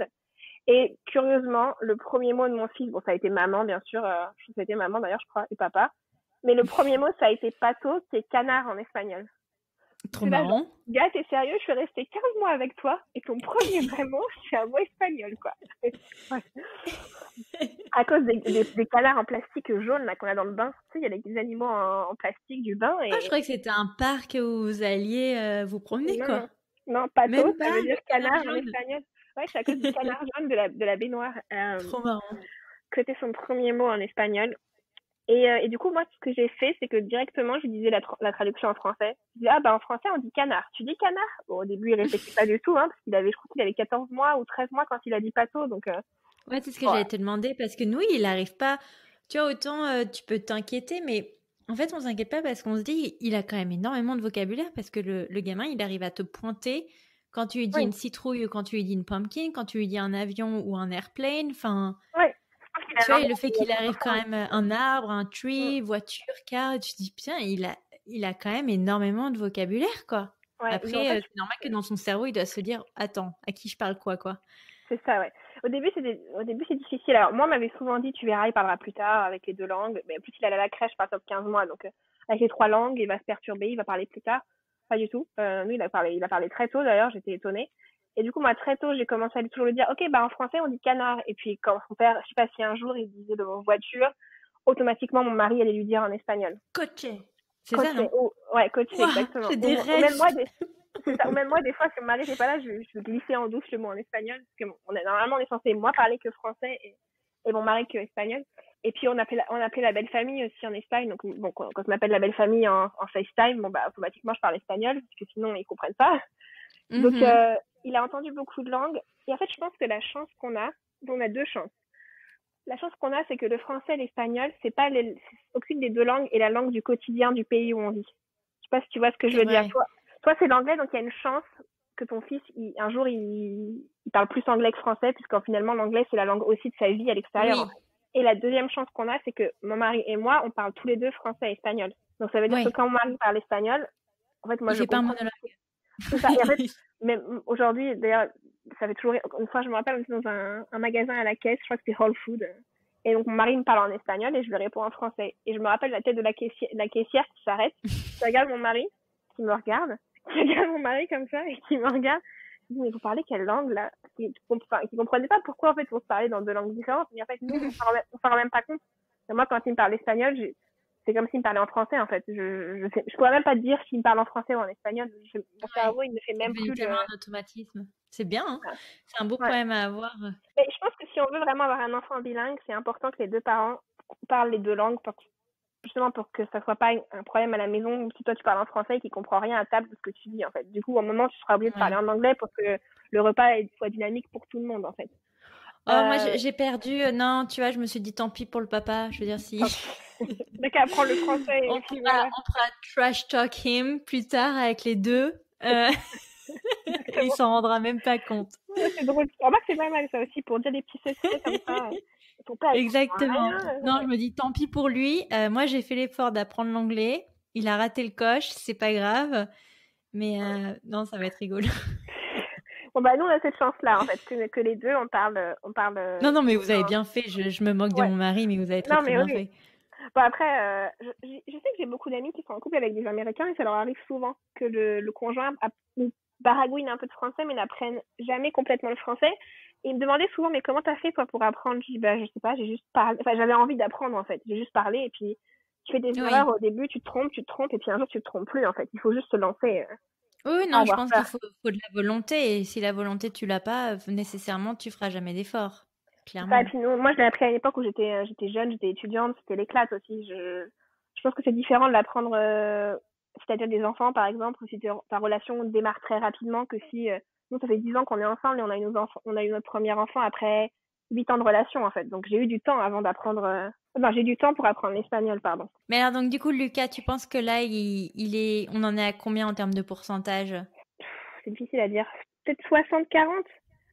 Et curieusement, le premier mot de mon fils, bon ça a été maman bien sûr, ça a été maman d'ailleurs je crois, et papa. Mais le premier mot ça a été pato, qui est canard en espagnol.
Trop
C'est là genre,
marrant.
gars t'es sérieux, je suis restée 15 mois avec toi et ton premier vrai mot c'est un mot espagnol quoi. Ouais. À cause des canards en plastique jaune là qu'on a dans le bain. Tu sais, il y a des animaux en plastique du bain
Ah, je
et
croyais que c'était un parc où vous alliez vous promener,
non,
quoi.
non. Non, pato,
Même
ça
pas
veut dire
le canard
canard en
jaune.
espagnol. Ouais, c'est à cause du canard jaune de la baignoire,
Trop marrant.
que c'était son premier mot en espagnol. Et du coup, moi, ce que j'ai fait, c'est que directement, je lui disais la traduction en français. Je disais, ah, bah, en français, on dit canard. Tu dis canard? Bon, au début, il réfléchit pas du tout, hein, parce je crois qu'il avait 14 mois ou 13 mois quand il a dit pato, donc,
Ouais, c'est ce que
ouais.
j'allais te demander parce que nous, il n'arrive pas. Tu vois, autant tu peux t'inquiéter, mais en fait, on s'inquiète pas parce qu'on se dit, il a quand même énormément de vocabulaire parce que le gamin, il arrive à te pointer quand tu lui dis
Oui,
une citrouille ou quand tu lui dis une pumpkin, quand tu lui dis un avion ou un airplane. Enfin,
oui. Je pense qu'il a
tu
le
vois, et
langage
le fait
des
qu'il
animaux
arrive quand
très
même un arbre, un
Mm.
tree, voiture, car, et tu te dis, putain, il a quand même énormément de vocabulaire, quoi.
Ouais, ils ont, en
Après,
fait,
c'est normal que dans son cerveau, il doit se dire, attends, à qui je parle quoi.
c'est ça, ouais. Au début, c'est difficile. Alors, moi, on m'avait souvent dit, tu verras, il parlera plus tard avec les 2 langues. Mais en plus, il allait à la crèche, par top 15 mois. Donc, avec les 3 langues, il va se perturber, il va parler plus tard. Pas du tout. Nous, il a parlé très tôt, d'ailleurs, j'étais étonnée. Et du coup, moi, très tôt, j'ai commencé à lui toujours lui dire, OK, bah, en français, on dit canard. Et puis, quand son père, je sais pas si un jour, il disait de voiture, automatiquement, mon mari allait lui dire en espagnol.
Coche, c'est ça,
Coaché,
non?
ou, ouais, coaché,
Waouh,
exactement.
j'ai des
Ou même
rêves.
moi, c'est ça. Ou même moi, des fois, si mon mari n'est pas là, je glissais en douce le mot en espagnol, parce que normalement, on est censé, moi, parler que français et mon mari que espagnol. Et puis, on appelait la belle famille aussi en Espagne. Donc, bon, quand on appelle la belle famille en FaceTime, bon, bah, automatiquement, je parle espagnol, parce que sinon, ils comprennent pas. Donc,
Mhm.
il a entendu beaucoup de langues. Et en fait, je pense que la chance qu'on a, on a 2 chances. La chance qu'on a, c'est que le français et l'espagnol, c'est pas aucune des 2 langues est la langue du quotidien du pays où on vit. Je sais pas si tu vois ce que je
C'est
veux dire.
vrai.
Toi c'est l'anglais, donc il y a une chance que ton fils, un jour, il parle plus anglais que français, puisqu'en finalement, l'anglais, c'est la langue aussi de sa vie à l'extérieur, en
Oui,
fait. Et la deuxième chance qu'on a, c'est que mon mari et moi, on parle tous les deux français et espagnol. Donc ça veut dire que
ouais.
quand mon mari parle espagnol, en fait, moi,
Il
je
fait pas un
comprends.
monologue.
C'est ça. Et en fait, même aujourd'hui, d'ailleurs, ça fait toujours. Une fois, je me rappelle, on était dans un magasin à la caisse, je crois que c'était Whole Food. Et donc, mon mari me parle en espagnol et je lui réponds en français. Et je me rappelle la tête de la caissière qui s'arrête, qui regarde mon mari, qui me regarde, qui regarde mon mari comme ça et qui me regarde. Je dis, mais vous parlez quelle langue là? Qui comprenait pas pourquoi en fait on se parlait dans 2 langues différentes. Mais en fait, nous, on s'en rend même pas compte. Et moi, quand il me parle espagnol, c'est comme s'il me parlait en français en fait. Je pourrais même pas te dire s'il me parle en français ou en espagnol. Mon
Ouais.
cerveau, il ne fait
Ça
même plus
devient
le.
tellement un automatisme. C'est bien, hein? C'est un beau
Ouais.
problème à avoir.
Mais je pense que si on veut vraiment avoir un enfant bilingue, c'est important que les 2 parents parlent les 2 langues justement pour que ça soit pas un problème à la maison si toi tu parles en français et qu'il comprend rien à table de ce que tu dis en fait. Du coup, au moment tu seras obligé de parler
Ouais.
en anglais pour que le repas soit dynamique pour tout le monde en fait.
Oh, moi, j'ai perdu. Non, tu vois, je me suis dit tant pis pour le papa. Je veux dire, si.
Dès qu'à apprendre le français et puis voilà.
On pourra trash talk him plus tard avec les deux. Il s'en rendra même pas compte.
Ouais, c'est drôle. Remarque, c'est pas mal ça aussi pour dire des petits secrets comme ça. Ton père,
Exactement.
rien.
Non, je me dis tant pis pour lui. Moi, j'ai fait l'effort d'apprendre l'anglais. Il a raté le coche, c'est pas grave. Mais non, ça va être rigolo.
Bon bah nous on a cette chance-là en fait que les deux on parle.
Non, mais vous avez bien fait. Je me moque de mon mari, mais vous avez très bien fait.
Bon après, je sais que j'ai beaucoup d'amis qui sont en couple avec des Américains et ça leur arrive souvent que le conjoint baragouine un peu de français mais n'apprenne jamais complètement le français. Et ils me demandaient souvent mais comment t'as fait toi pour apprendre? Je dis bah je sais pas, j'ai juste parlé. Enfin j'avais envie d'apprendre en fait, j'ai juste parlé et puis tu fais des erreurs au début, tu te trompes et puis un jour tu te trompes plus en fait. Il faut juste se lancer.
Oui, non, je pense qu'il faut de la volonté et si la volonté tu l'as pas, nécessairement tu feras jamais d'effort. Clairement.
Ça, et puis moi je l'ai appris à une époque où j'étais jeune, j'étais étudiante, c'était l'éclate aussi. Je pense que c'est différent de l'apprendre si t'as déjà des enfants par exemple ou si ta relation démarre très rapidement que si nous ça fait 10 ans qu'on est ensemble et on a eu notre premier enfant après 8 ans de relation en fait. Donc j'ai eu du temps avant d'apprendre j'ai du temps pour apprendre l'espagnol, pardon.
Mais alors donc du coup Lucas, tu penses que là on en est à combien en termes de pourcentage?
C'est difficile à dire. Peut-être 60-40.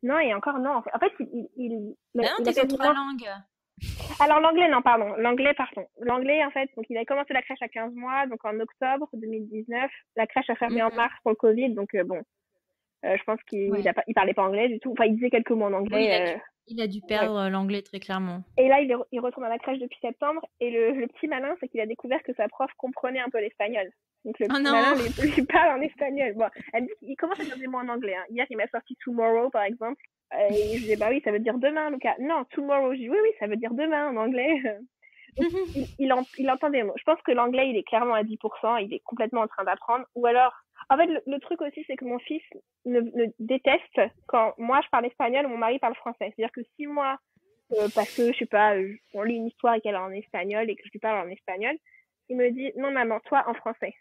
Non, et encore non. En fait,
non, t'es sur 3 langues.
Alors l'anglais, non, pardon. L'anglais, en fait, donc il a commencé la crèche à 15 mois, donc en octobre 2019. La crèche a fermé en mars pour le Covid, donc je pense qu'il parlait pas anglais du tout. Enfin, il disait quelques mots en anglais.
Oui, il a dû perdre l'anglais très clairement.
Et là, il retourne à la crèche depuis septembre, et le petit malin, c'est qu'il a découvert que sa prof comprenait un peu l'espagnol. Donc le petit malin lui parle en espagnol. Bon, elle dit qu'il commence à dire des mots en anglais. Hein. Hier, il m'a sorti tomorrow, par exemple. Et je disais, bah oui, ça veut dire demain, Lucas. Non, tomorrow. Je dis, oui, ça veut dire demain en anglais. Donc, il entend des mots. Je pense que l'anglais, il est clairement à 10%. Il est complètement en train d'apprendre. Ou alors, en fait, le truc aussi, c'est que mon fils ne déteste quand moi, je parle espagnol, mon mari parle français. C'est-à-dire que si moi, parce que, je sais pas, on lit une histoire et qu'elle est en espagnol et que je lui parle en espagnol, il me dit, non, maman, toi, en français.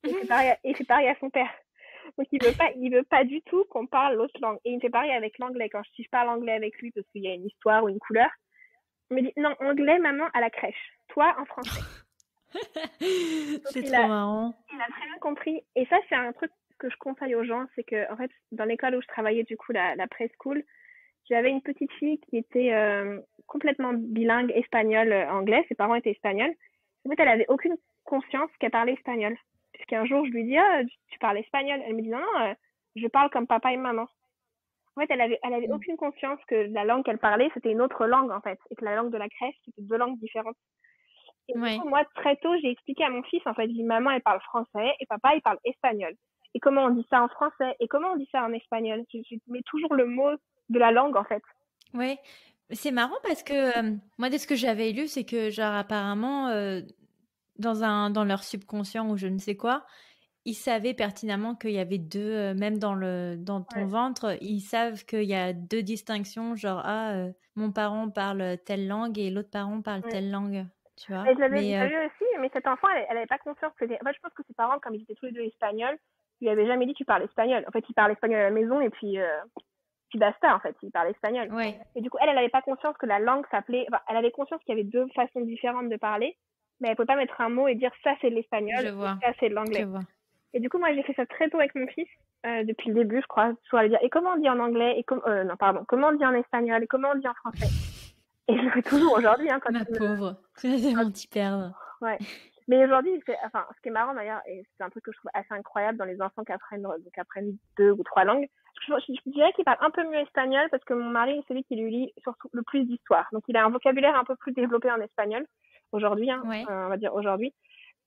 Et c'est pareil à son père. Donc il veut pas du tout qu'on parle l'autre langue. Et il me fait pareil avec l'anglais. Si je parle anglais avec lui parce qu'il y a une histoire ou une couleur, il me dit non, anglais maman à la crèche. Toi en français.
C'est trop marrant.
Il a très bien compris. Et ça c'est un truc que je conseille aux gens, c'est que en fait dans l'école où je travaillais du coup la preschool, j'avais une petite fille qui était complètement bilingue espagnol-anglais. Ses parents étaient espagnols. En fait elle avait aucune conscience qu'elle parlait espagnol. Puisqu'un jour, je lui dis, tu parles espagnol. Elle me dit, non, je parle comme papa et maman. En fait, elle avait aucune conscience que la langue qu'elle parlait, c'était une autre langue, en fait. Et que la langue de la crèche, c'était 2 langues différentes. Et du coup, moi, très tôt, j'ai expliqué à mon fils, en fait, j'ai dit, maman, elle parle français et papa, il parle espagnol. Et comment on dit ça en français? Et comment on dit ça en espagnol? Je mets toujours le mot de la langue, en fait.
Oui. C'est marrant parce que moi, de ce que j'avais lu, c'est que, genre, apparemment... dans leur subconscient ou je ne sais quoi, ils savaient pertinemment qu'il y avait deux, même dans ton ventre, ils savent qu'il y a 2 distinctions, genre mon parent parle telle langue et l'autre parent parle telle langue, tu vois.
Et je l'avais vu aussi, mais cet enfant, elle avait pas conscience que en fait, je pense que ses parents, comme ils étaient tous les deux espagnols, ils lui avaient jamais dit tu parles espagnol. En fait, il parle espagnol à la maison et puis basta, en fait, il parle espagnol.
Ouais.
Et du coup, elle avait pas conscience que la langue s'appelait, enfin, elle avait conscience qu'il y avait 2 façons différentes de parler, mais elle peut pas mettre un mot et dire ça c'est de l'espagnol, ça c'est de l'anglais. Et du coup, moi j'ai fait ça très tôt avec mon fils, depuis le début, je crois, toujours à lui dire et comment on dit en anglais et comment on dit en espagnol et comment on dit en français. Et je le fais toujours aujourd'hui, hein, quand
ma pauvre, c'est mon petit père.
Ouais. Mais aujourd'hui, ce qui est marrant d'ailleurs, et c'est un truc que je trouve assez incroyable dans les enfants qui apprennent 2 ou 3 langues. Je dirais qu'il parle un peu mieux espagnol parce que mon mari, c'est lui qui lui lit surtout le plus d'histoires. Donc il a un vocabulaire un peu plus développé en espagnol aujourd'hui, on va dire aujourd'hui.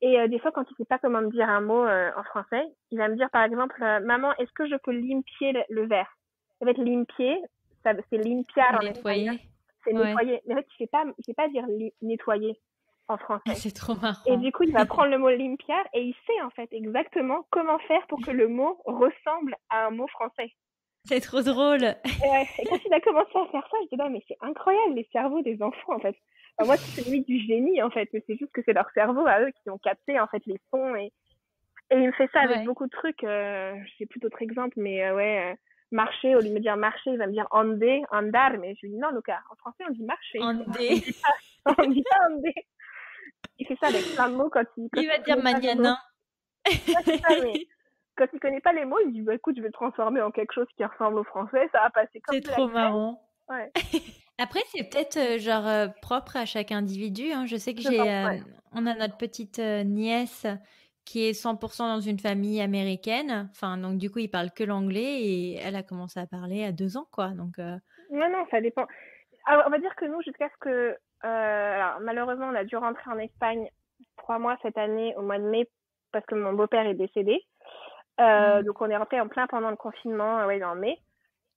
Et des fois, quand il sait pas comment me dire un mot en français, il va me dire par exemple, maman, est-ce que je peux limpier le verre? En fait, limpier, c'est limpiar en espagnol. C'est nettoyer. Mais en fait, il sait pas dire nettoyer en français.
C'est trop marrant.
Et du coup, il va prendre le mot limpiar et il sait en fait exactement comment faire pour que le mot ressemble à un mot français.
C'est trop drôle.
Et quand il a commencé à faire ça, je dis non mais c'est incroyable les cerveaux des enfants en fait. Enfin, moi c'est limite du génie en fait, mais c'est juste que c'est leur cerveau à eux qui ont capté en fait les sons et il me fait ça avec beaucoup de trucs. Je sais plus d'autres exemples, mais marcher, au lieu de me dire marcher, il va me dire andar, mais je lui dis non, Luca, en français on dit marcher.
Andé.
On dit pas andé. Il fait ça avec plein de mots quand
Il va
il
dire
connaît pas les mots.
mañana.
Ouais, c'est ça, mais quand il connaît pas les mots, il dit bah écoute, je vais le transformer en quelque chose qui ressemble au français, ça va passer comme
C'est
de la
trop
crème.
marrant.
Ouais,
Après, c'est peut-être propre à chaque individu, hein. Je sais que
je pense, ouais.
on a notre petite nièce qui est 100% dans une famille américaine. Enfin, donc du coup, il parle que l'anglais et elle a commencé à parler à 2 ans, quoi. Donc,
Non, non, ça dépend. Alors, on va dire que nous, jusqu'à ce que, alors malheureusement, on a dû rentrer en Espagne 3 mois cette année au mois de mai parce que mon beau-père est décédé. Donc on est rentré en plein pendant le confinement, ouais, en mai.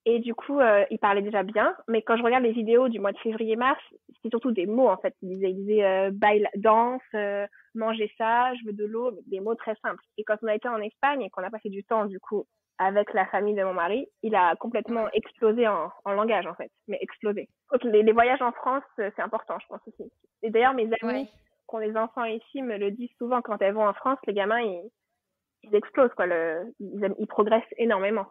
Et du coup, il parlait déjà bien, mais quand je regarde les vidéos du mois de février-mars, c'était surtout des mots en fait. Il disait baille, danse, manger ça, je veux de l'eau, des mots très simples. Et quand on a été en Espagne et qu'on a passé du temps du coup avec la famille de mon mari, il a complètement explosé en langage en fait, mais explosé. Donc, les voyages en France, c'est important, je pense aussi. Et d'ailleurs, mes amis
ouais.
qui ont des enfants ici me le disent souvent quand elles vont en France, les gamins ils explosent quoi, ils progressent énormément.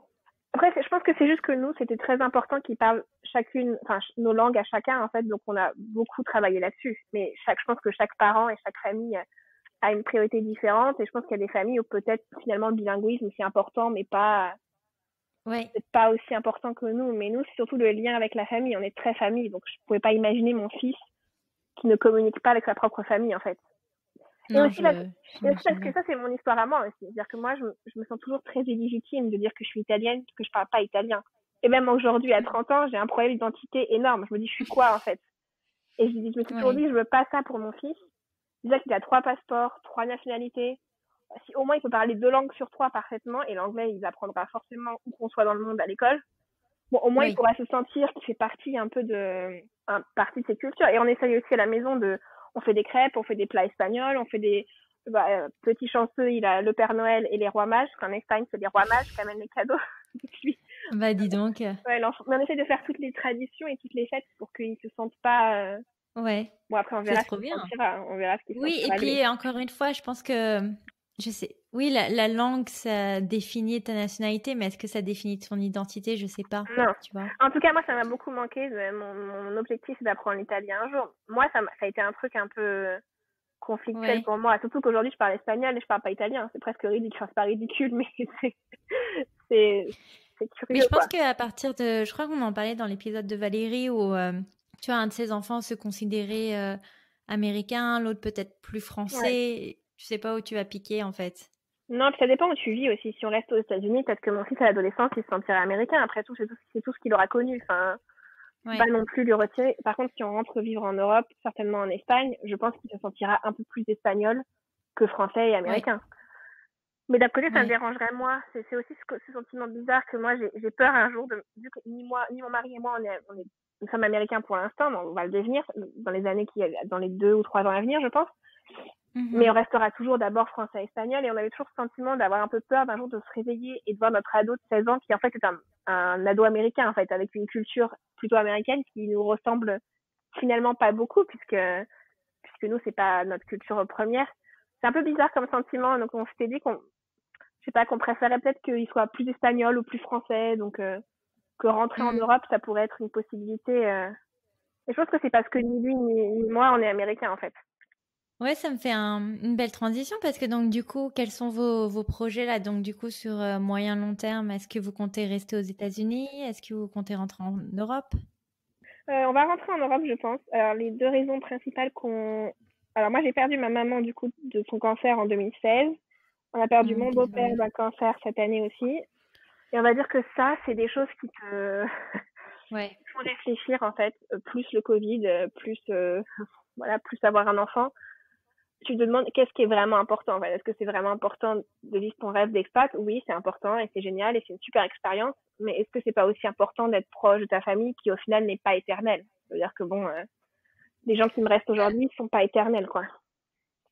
Après, je pense que c'est juste que nous, c'était très important qu'ils parlent chacune, enfin, nos langues à chacun, en fait. Donc, on a beaucoup travaillé là-dessus. Mais je pense que chaque parent et chaque famille a une priorité différente. Et je pense qu'il y a des familles où peut-être finalement le bilinguisme, c'est important, mais
Ouais.
peut-être pas aussi important que nous. Mais nous, c'est surtout le lien avec la famille. On est très famille. Donc, je pouvais pas imaginer mon fils qui ne communique pas avec sa propre famille, en fait. Et
Non,
aussi, et aussi parce
j'imagine
que
bien.
ça, c'est mon histoire à moi aussi. C'est-à-dire que moi, je me sens toujours très illégitime de dire que je suis italienne, que je parle pas italien. Et même aujourd'hui, à 30 ans, j'ai un problème d'identité énorme. Je me dis, je suis quoi, en fait? Et je me suis toujours
Ouais.
dit, je veux pas ça pour mon fils. Déjà qu'il a 3 passeports, 3 nationalités. Si au moins il peut parler 2 langues sur 3 parfaitement, et l'anglais, il apprendra forcément où qu'on soit dans le monde à l'école. Bon, au moins, il
Oui.
pourra se sentir qu'il fait partie un peu partie de ses cultures. Et on essaye aussi à la maison on fait des crêpes, on fait des plats espagnols, on fait petit chanceux, il a le Père Noël et les rois mages. En Espagne, c'est les rois mages qui amènent les cadeaux. Depuis.
Bah, dis donc.
Ouais, mais on essaie de faire toutes les traditions et toutes les fêtes pour qu'il se sente pas,
Ouais.
bon, après,
C'est trop bien.
on verra ce qu'il
Oui, et
sentira lui.
puis encore une fois, je pense que, je sais, oui, la langue, ça définit ta nationalité, mais est-ce que ça définit ton identité? Je sais pas,
Non.
tu vois.
En tout cas, moi, ça m'a beaucoup manqué. Mon objectif, c'est d'apprendre l'italien un jour. Moi, ça a été un truc un peu conflictuel
Ouais.
pour moi. Surtout qu'aujourd'hui, je parle espagnol et je parle pas italien. C'est presque ridicule. Enfin, c'est pas ridicule, mais c'est, c'est
Mais
curieux,
je
quoi.
pense qu'à partir de, je crois qu'on en parlait dans l'épisode de Valérie où, tu vois, un de ses enfants se considérait américain, l'autre peut-être plus
Ouais.
français. Tu sais pas où tu vas piquer, en fait.
Non, puis ça dépend où tu vis aussi. Si on reste aux États-Unis, peut-être que mon fils à l'adolescence, il se sentirait américain. Après tout, c'est tout ce qu'il aura connu. Enfin, pas
Ouais.
non plus lui retirer. Par contre, si on rentre vivre en Europe, certainement en Espagne, je pense qu'il se sentira un peu plus espagnol que français et
Ouais.
américain. Mais d'un côté, ça me
Ouais.
dérangerait moi. C'est aussi ce sentiment bizarre que moi, j'ai peur un jour vu que ni moi, ni mon mari et moi, nous sommes américains pour l'instant, mais on va le devenir dans les 2 ou 3 ans à venir, je pense. Mais on
Mhm.
restera toujours d'abord français et espagnol, et on avait toujours ce sentiment d'avoir un peu peur d'un jour de se réveiller et de voir notre ado de 16 ans qui en fait est un ado américain en fait, avec une culture plutôt américaine qui nous ressemble finalement pas beaucoup puisque nous c'est pas notre culture première. C'est un peu bizarre comme sentiment, donc on s'était dit je sais pas, qu'on préférait peut-être qu'il soit plus espagnol ou plus français, donc que rentrer en
Mm.
Europe ça pourrait être une possibilité. Et je pense que c'est parce que ni lui ni moi on est américains en fait.
Ouais, ça me fait une belle transition parce que donc du coup, quels sont vos projets là? Donc du coup, sur moyen long terme, est-ce que vous comptez rester aux États-Unis? Est-ce que vous comptez rentrer en Europe?
On va rentrer en Europe, je pense. Alors, les 2 raisons principales Alors, moi, j'ai perdu ma maman, du coup, de son cancer en 2016. On a perdu mon beau-père
Désolée.
d'un cancer cette année aussi. Et on va dire que ça, c'est des choses qui te
Ouais.
font réfléchir, en fait. Plus le Covid, voilà, plus avoir un enfant. Tu te demandes qu'est-ce qui est vraiment important, en fait. Est-ce que c'est vraiment important de vivre ton rêve d'expat? Oui, c'est important et c'est génial et c'est une super expérience. Mais est-ce que c'est pas aussi important d'être proche de ta famille qui, au final, n'est pas éternelle? C'est-à-dire que bon, les gens qui me restent aujourd'hui ne sont pas éternels, quoi.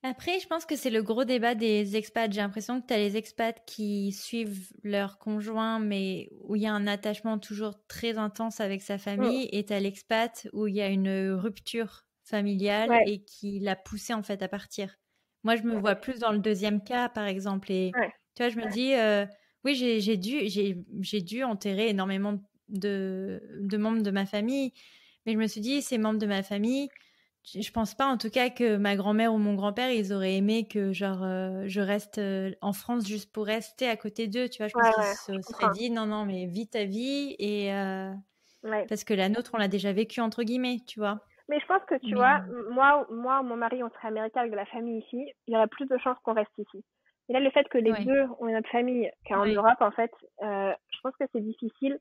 Après, je pense que c'est le gros débat des expats. J'ai l'impression que tu as les expats qui suivent leur conjoint, mais où il y a un attachement toujours très intense avec sa
Mm.
famille, et tu as l'expat où il y a une rupture familiale
Ouais,
et qui l'a poussé en fait à partir. Moi, je me vois plus dans le deuxième cas, par exemple. Et
ouais,
tu vois, je me dis, Oui, j'ai dû enterrer énormément de membres de ma famille, mais je me suis dit, ces membres de ma famille, je pense pas en tout cas que ma grand-mère ou mon grand-père, ils auraient aimé que genre je reste en France juste pour rester à côté d'eux, tu vois. Je pense qu'ils
Ouais, je
se seraient
comprends.
dit, non, non, mais vis ta vie et
Ouais.
parce que la nôtre, on l'a déjà vécue entre guillemets, tu vois.
Mais je pense que, tu
Mais
vois, moi, mon mari, on serait américain avec de la famille ici, il y aurait plus de chances qu'on reste ici. Et là, le fait que les
ouais,
deux ont notre famille qui est en
ouais.
Europe, en fait, je pense que c'est difficile.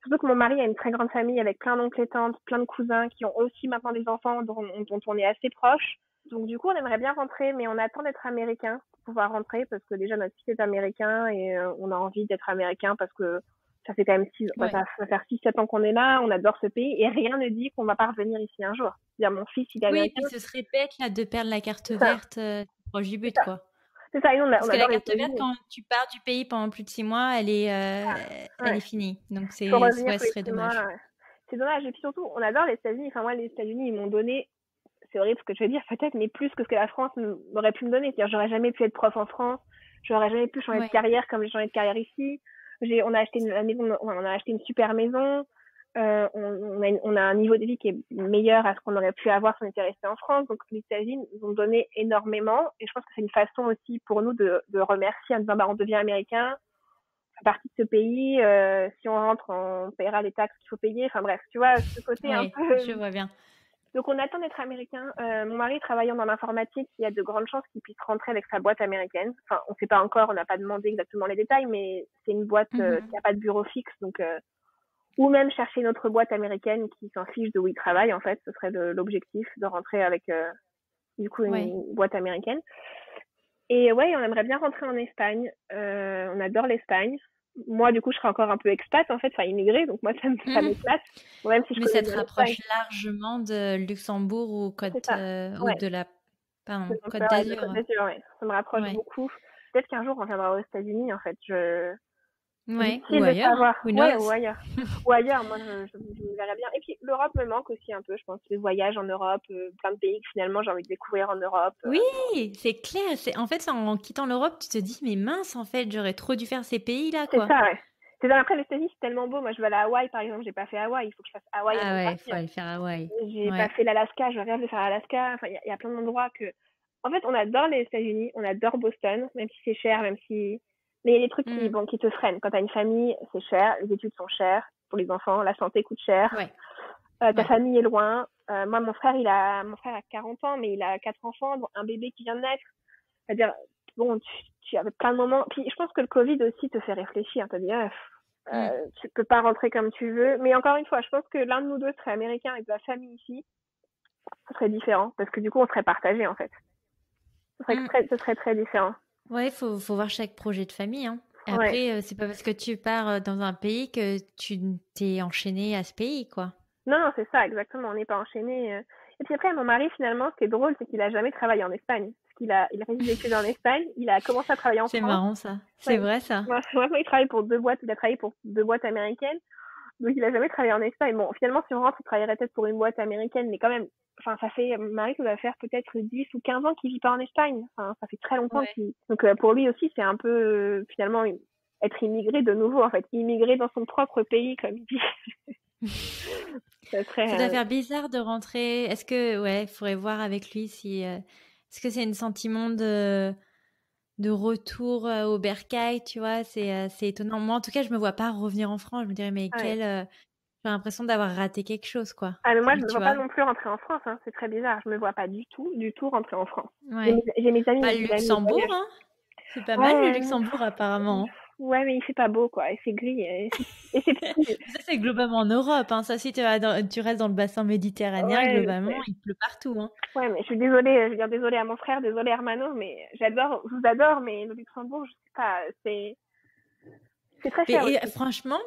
Surtout que mon mari a une très grande famille avec plein d'oncles et tantes, plein de cousins qui ont aussi maintenant des enfants dont on est assez proche. Donc du coup, on aimerait bien rentrer, mais on attend d'être américain pour pouvoir rentrer parce que déjà notre fils est américain et on a envie d'être américain parce que ça fait quand même
Ouais.
ça va faire 6-7 ans qu'on est là, on adore ce pays et rien ne dit qu'on va pas revenir ici un jour. C'est-à-dire mon fils, il est
Oui,
américain,
puis ce serait bête là de perdre la carte
c'est ça,
verte proche du
c'est
but,
ça.
quoi.
C'est ça, et nous,
Parce
on
que la
adore les
carte verte,
États-Unis.
quand tu pars du pays pendant plus de 6 mois, elle est
Ouais.
finie. Donc
Il faut revenir
ouais,
tous
ce
les
serait
6 mois.
dommage.
C'est dommage. Et puis surtout, on adore les États-Unis. Enfin, moi, les États-Unis, ils m'ont donné, c'est horrible ce que je veux dire, peut-être, mais plus que ce que la France m'aurait pu me donner. C'est-à-dire, j'aurais jamais pu être prof en France. J'aurais jamais pu changer de
Ouais.
carrière comme j'ai changé de carrière ici. On a acheté la maison, on a acheté une super maison. On a un niveau de vie qui est meilleur à ce qu'on aurait pu avoir si on était resté en France. Donc, les États-Unis nous ont donné énormément. Et je pense que c'est une façon aussi pour nous de remercier en disant, bah, on devient américain, partie de ce pays, si on rentre, on paiera les taxes qu'il faut payer. Enfin bref, tu vois, ce côté un
Ouais, je
peu.
vois bien.
Donc on attend d'être américain. Mon mari travaillant dans l'informatique, il y a de grandes chances qu'il puisse rentrer avec sa boîte américaine. Enfin, on ne sait pas encore, on n'a pas demandé exactement les détails, mais c'est une boîte
Mhm.
qui n'a pas de bureau fixe, donc ou même chercher une autre boîte américaine qui s'en fiche de où il travaille. En fait, ce serait l'objectif de rentrer avec du coup
Ouais.
une boîte américaine. Et ouais, on aimerait bien rentrer en Espagne. On adore l'Espagne. Moi, du coup, je serais encore un peu expat, en fait, enfin immigrée, donc moi, ça
Mhm.
m'éclate. Bon, même si je
Mais
connais
ça te
bien l'Espagne.
rapproche largement de Luxembourg
C'est ça.
ou
Ouais,
de la
de
pardon, Côte
Montpellier et de
d'Azur.
Côte d'Azur, ouais. Ça me rapproche
Ouais.
beaucoup. Peut-être qu'un jour, on reviendra aux États-Unis, en fait. C'est
Ouais. Ou
difficile de
ailleurs, hein.
savoir.
Who
Ouais,
knows?
ou ailleurs. Ou ailleurs, moi, je me verrais bien. Et puis, l'Europe me manque aussi un peu, je pense. Les voyages en Europe, plein de pays que finalement, j'ai envie de découvrir en Europe.
Oui, c'est clair. En fait, en quittant l'Europe, tu te dis, mais mince, en fait, j'aurais trop dû faire ces pays-là,
C'est
quoi.
ça, ouais. C'est ça, après, les États-Unis, c'est tellement beau. Moi, je veux aller à Hawaï, par exemple. J'ai pas fait Hawaï. Il faut que je fasse Hawaï
Ah
avant de
ouais, faut
partir.
aller faire Hawaï.
J'ai pas
Ouais.
fait l'Alaska, je rêve de faire l'Alaska. Enfin, il y a plein d'endroits que. En fait, on adore les États-Unis, on adore Boston, même si c'est cher, même si. Mais il y a des trucs
Hmm.
qui te freinent. Quand t'as une famille, c'est cher, les études sont chères pour les enfants, la santé coûte cher,
Ouais.
ta
Ouais.
famille est loin. Moi, mon frère a 40 ans, mais il a 4 enfants, dont un bébé qui vient de naître. C'est-à-dire, bon, tu avais plein de moments. Puis je pense que le Covid aussi te fait réfléchir. T'as dit,
Hmm.
tu peux pas rentrer comme tu veux. Mais encore une fois, je pense que l'un de nous deux serait américain avec de la famille ici, ce serait différent parce que du coup on serait partagé en fait.
Hmm.
Ce serait très différent.
Ouais, faut voir chaque projet de famille, hein. Et
Ouais.
après, c'est pas parce que tu pars dans un pays que tu t'es enchaîné à ce pays, quoi.
Non, non, c'est ça, exactement. On n'est pas enchaîné. Et puis après, mon mari, finalement, ce qui est drôle, c'est qu'il a jamais travaillé en Espagne. Parce il résidait que en Espagne. Il a commencé à travailler en
C'est
France.
marrant, ça. C'est
Ouais.
vrai, ça.
Vraiment, il travaille pour 2 boîtes. Il a travaillé pour 2 boîtes américaines. Donc, il a jamais travaillé en Espagne. Bon, finalement, si on rentre, il travaillerait peut-être pour une boîte américaine. Mais quand même, enfin, mon mari, ça va faire peut-être 10 ou 15 ans qu'il vit pas en Espagne. Enfin, ça fait très longtemps
Ouais.
qu'il. Donc, pour lui aussi, c'est un peu, finalement, être immigré de nouveau, en fait. Immigré dans son propre pays, comme il dit. Ça
Ça doit
serait,
faire bizarre de rentrer. Est-ce que, ouais, il faudrait voir avec lui si. Est-ce que c'est un sentiment de retour au bercail, tu vois? C'est étonnant. Moi, en tout cas, je me vois pas revenir en France. Je me dirais, mais
ouais.
j'ai l'impression d'avoir raté quelque chose, quoi.
Ah, mais moi, je me
Tu
vois pas
vois?
non plus rentrer en France, hein. C'est très bizarre. Je me vois pas du tout rentrer en France.
Ouais.
J'ai mes amis,
Bah,
mais
le
des amis au
Luxembourg,
voyage.
hein? C'est pas mal, le
Ouais,
Luxembourg, apparemment.
ouais, mais il fait pas beau, quoi. Et c'est gris. Et c'est petit.
Ça, c'est globalement en Europe, hein. Ça, si tu restes dans le bassin méditerranéen,
Ouais, je
globalement,
sais.
il pleut partout, hein.
Ouais, mais je suis désolée. Je veux dire désolée à mon frère, désolée Hermano, mais je vous adore, mais le Luxembourg, je sais pas, c'est très cher
Et
aussi.
franchement,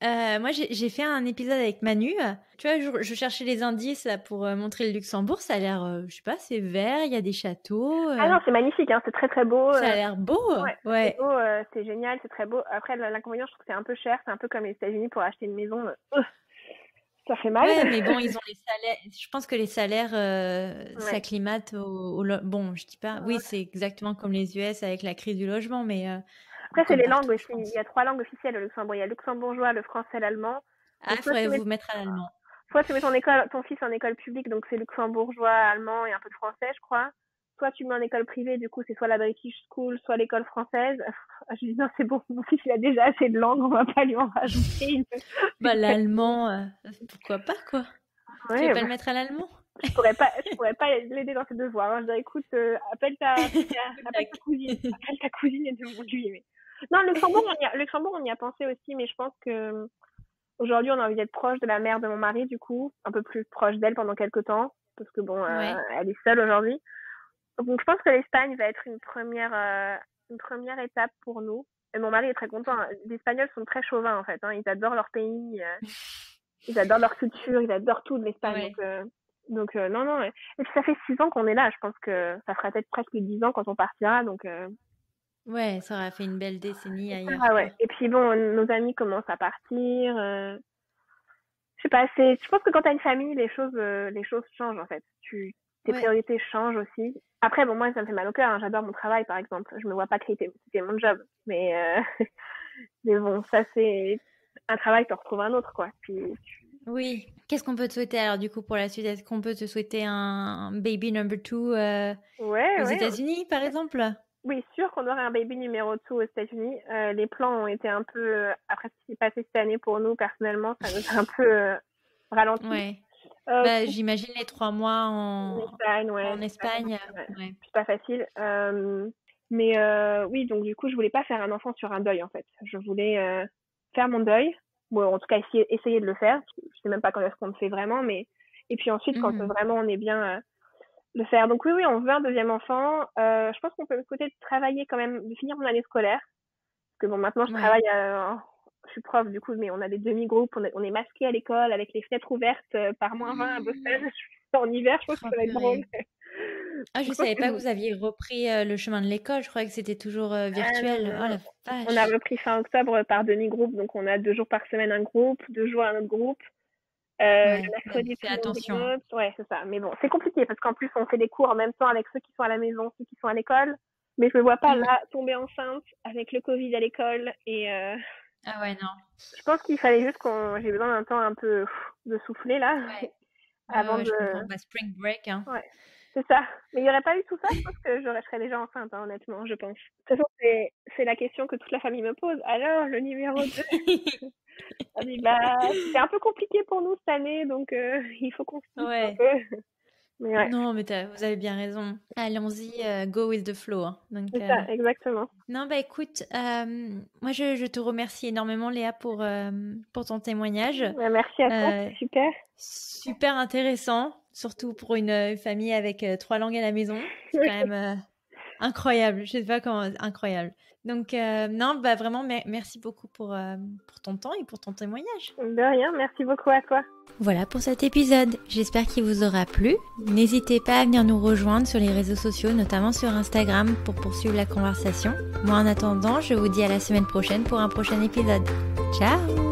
moi, j'ai fait un épisode avec Manu. Tu vois, je cherchais les indices là, pour montrer le Luxembourg. Ça a l'air, je sais pas, c'est vert, il y a des châteaux.
Ah non, c'est magnifique, hein. C'est très très beau.
Ça a l'air beau.
Ouais, c'est
Ouais.
beau, c'est génial, c'est très beau. Après, l'inconvénient, je trouve que c'est un peu cher. C'est un peu comme les États-Unis pour acheter une maison. Ça fait mal.
Ouais, mais bon, ils ont les salaires. Je pense que les salaires
Ouais.
s'acclimatent bon, je dis pas. Oui, c'est exactement comme les US avec la crise du logement, mais
Après, c'est
comme
les langues
partout, je
aussi. Il
pense.
y a 3 langues officielles au Luxembourg. Il y a le luxembourgeois, le français, l'allemand.
Ah,
Donc,
il faudrait vous mettre à l'allemand.
soit tu mets ton fils en école publique, donc c'est luxembourgeois, allemand et un peu de français, je crois. Soit tu mets en école privée, du coup, c'est soit la British School, soit l'école française. Je dis non, c'est bon, mon fils, il a déjà assez de langues, on va pas lui en rajouter
Bah, l'allemand, pourquoi pas, quoi. Tu veux
Ouais,
pas le mettre à l'allemand?
je pourrais pas l'aider dans ses devoirs. Je dirais, écoute, appelle ta cousine. Appelle ta cousine et demande-lui. Mais... Non, Luxembourg, on y a pensé aussi, mais je pense que aujourd'hui, on a envie d'être proche de la mère de mon mari, du coup, un peu plus proche d'elle pendant quelques temps, parce que bon,
Ouais.
elle est seule aujourd'hui. Donc, je pense que l'Espagne va être une première étape pour nous. Et mon mari est très content. Les Espagnols sont très chauvins, en fait. Hein. Ils adorent leur pays, ils adorent leur culture, ils adorent tout de l'Espagne.
Ouais.
Donc non, non. Et puis, ça fait 6 ans qu'on est là. Je pense que ça fera peut-être presque 10 ans quand on partira. Donc,
Ouais, ça aura fait une belle décennie ailleurs,
ah
quoi.
ouais. Et puis, bon, nos amis commencent à partir. Je sais pas, je pense que quand t'as une famille, les choses changent, en fait. Tes
Ouais.
priorités changent aussi. Après, bon, moi, ça me fait mal au cœur. Hein. J'adore mon travail, par exemple. Je me vois pas quitter mon job. Mais, mais bon, ça, c'est un travail, tu en retrouves un autre, quoi. Puis,
Oui. Qu'est-ce qu'on peut te souhaiter alors du coup pour la suite? Est-ce qu'on peut te souhaiter un baby number 2
ouais,
aux
ouais.
États-Unis par exemple?
Oui, sûr qu'on aurait un baby numéro 2 aux États-Unis. Les plans ont été un peu, après ce qui s'est passé cette année pour nous, personnellement, ça nous a un peu ralenti.
Ouais.
Euh,
Bah, j'imagine les 3 mois
en Espagne, ouais,
en Espagne. Ouais.
c'est pas facile. Mais oui, donc du coup, je voulais pas faire un enfant sur un deuil, en fait. Je voulais faire mon deuil, ou en tout cas essayer de le faire. Je sais même pas quand est-ce qu'on le fait vraiment, mais et puis ensuite, quand
Mhm.
vraiment on est bien, le faire. Donc oui, oui, on veut un deuxième enfant. Je pense qu'on peut me souhaiter de travailler quand même, de finir mon année scolaire. Parce que bon, maintenant, je
Ouais.
travaille, je suis prof, du coup, mais on a des demi-groupes, on est masqués à l'école avec les fenêtres ouvertes par -20 à Boston. En hiver, je pense que
Oh,
ça va être drôle.
purée. Ah, je
Je pense
savais
que
pas que vous aviez repris le chemin de l'école. Je croyais que c'était toujours
ah non,
virtuel. Oh
non.
la
On a
vache.
repris fin octobre par demi-groupe, donc on a 2 jours par semaine un groupe, 2 jours un autre groupe. Le
Ouais, bah,
mercredi,
fais
tout le monde
attention.
développe. Ouais, c'est ça. Mais bon, c'est compliqué parce qu'en plus, on fait des cours en même temps avec ceux qui sont à la maison, ceux qui sont à l'école. Mais je me vois pas
Mhm.
là tomber enceinte avec le Covid à l'école. Et
Ah ouais, non.
je pense qu'il fallait juste j'ai besoin d'un temps un peu de souffler là
Ouais. Ouais,
avant
ouais,
de.
je comprends. Bah, spring break, hein.
Ouais, c'est ça. Mais il n'y aurait pas eu tout ça, je pense que je serais déjà enceinte, hein, honnêtement, je pense. De toute façon, c'est la question que toute la famille me pose. Alors, le numéro 2. On dit, bah, c'était un peu compliqué pour nous cette année, donc il faut qu'on se pousse un
Ouais.
peu. Mais ouais,
Non, mais vous avez bien raison. Allons-y, go with the flow, hein. Donc,
c'est ça, exactement.
non, bah écoute, moi je te remercie énormément, Léa, pour ton témoignage.
Ouais, merci à toi,
Euh,
c'est super.
Super intéressant, surtout pour une famille avec 3 langues à la maison. C'est quand même incroyable. Je sais pas comment, incroyable. Donc, non, bah vraiment, merci beaucoup pour ton temps et pour ton témoignage.
De rien, merci beaucoup à toi.
Voilà pour cet épisode. J'espère qu'il vous aura plu. N'hésitez pas à venir nous rejoindre sur les réseaux sociaux, notamment sur Instagram, pour poursuivre la conversation. Moi, en attendant, je vous dis à la semaine prochaine pour un prochain épisode. Ciao!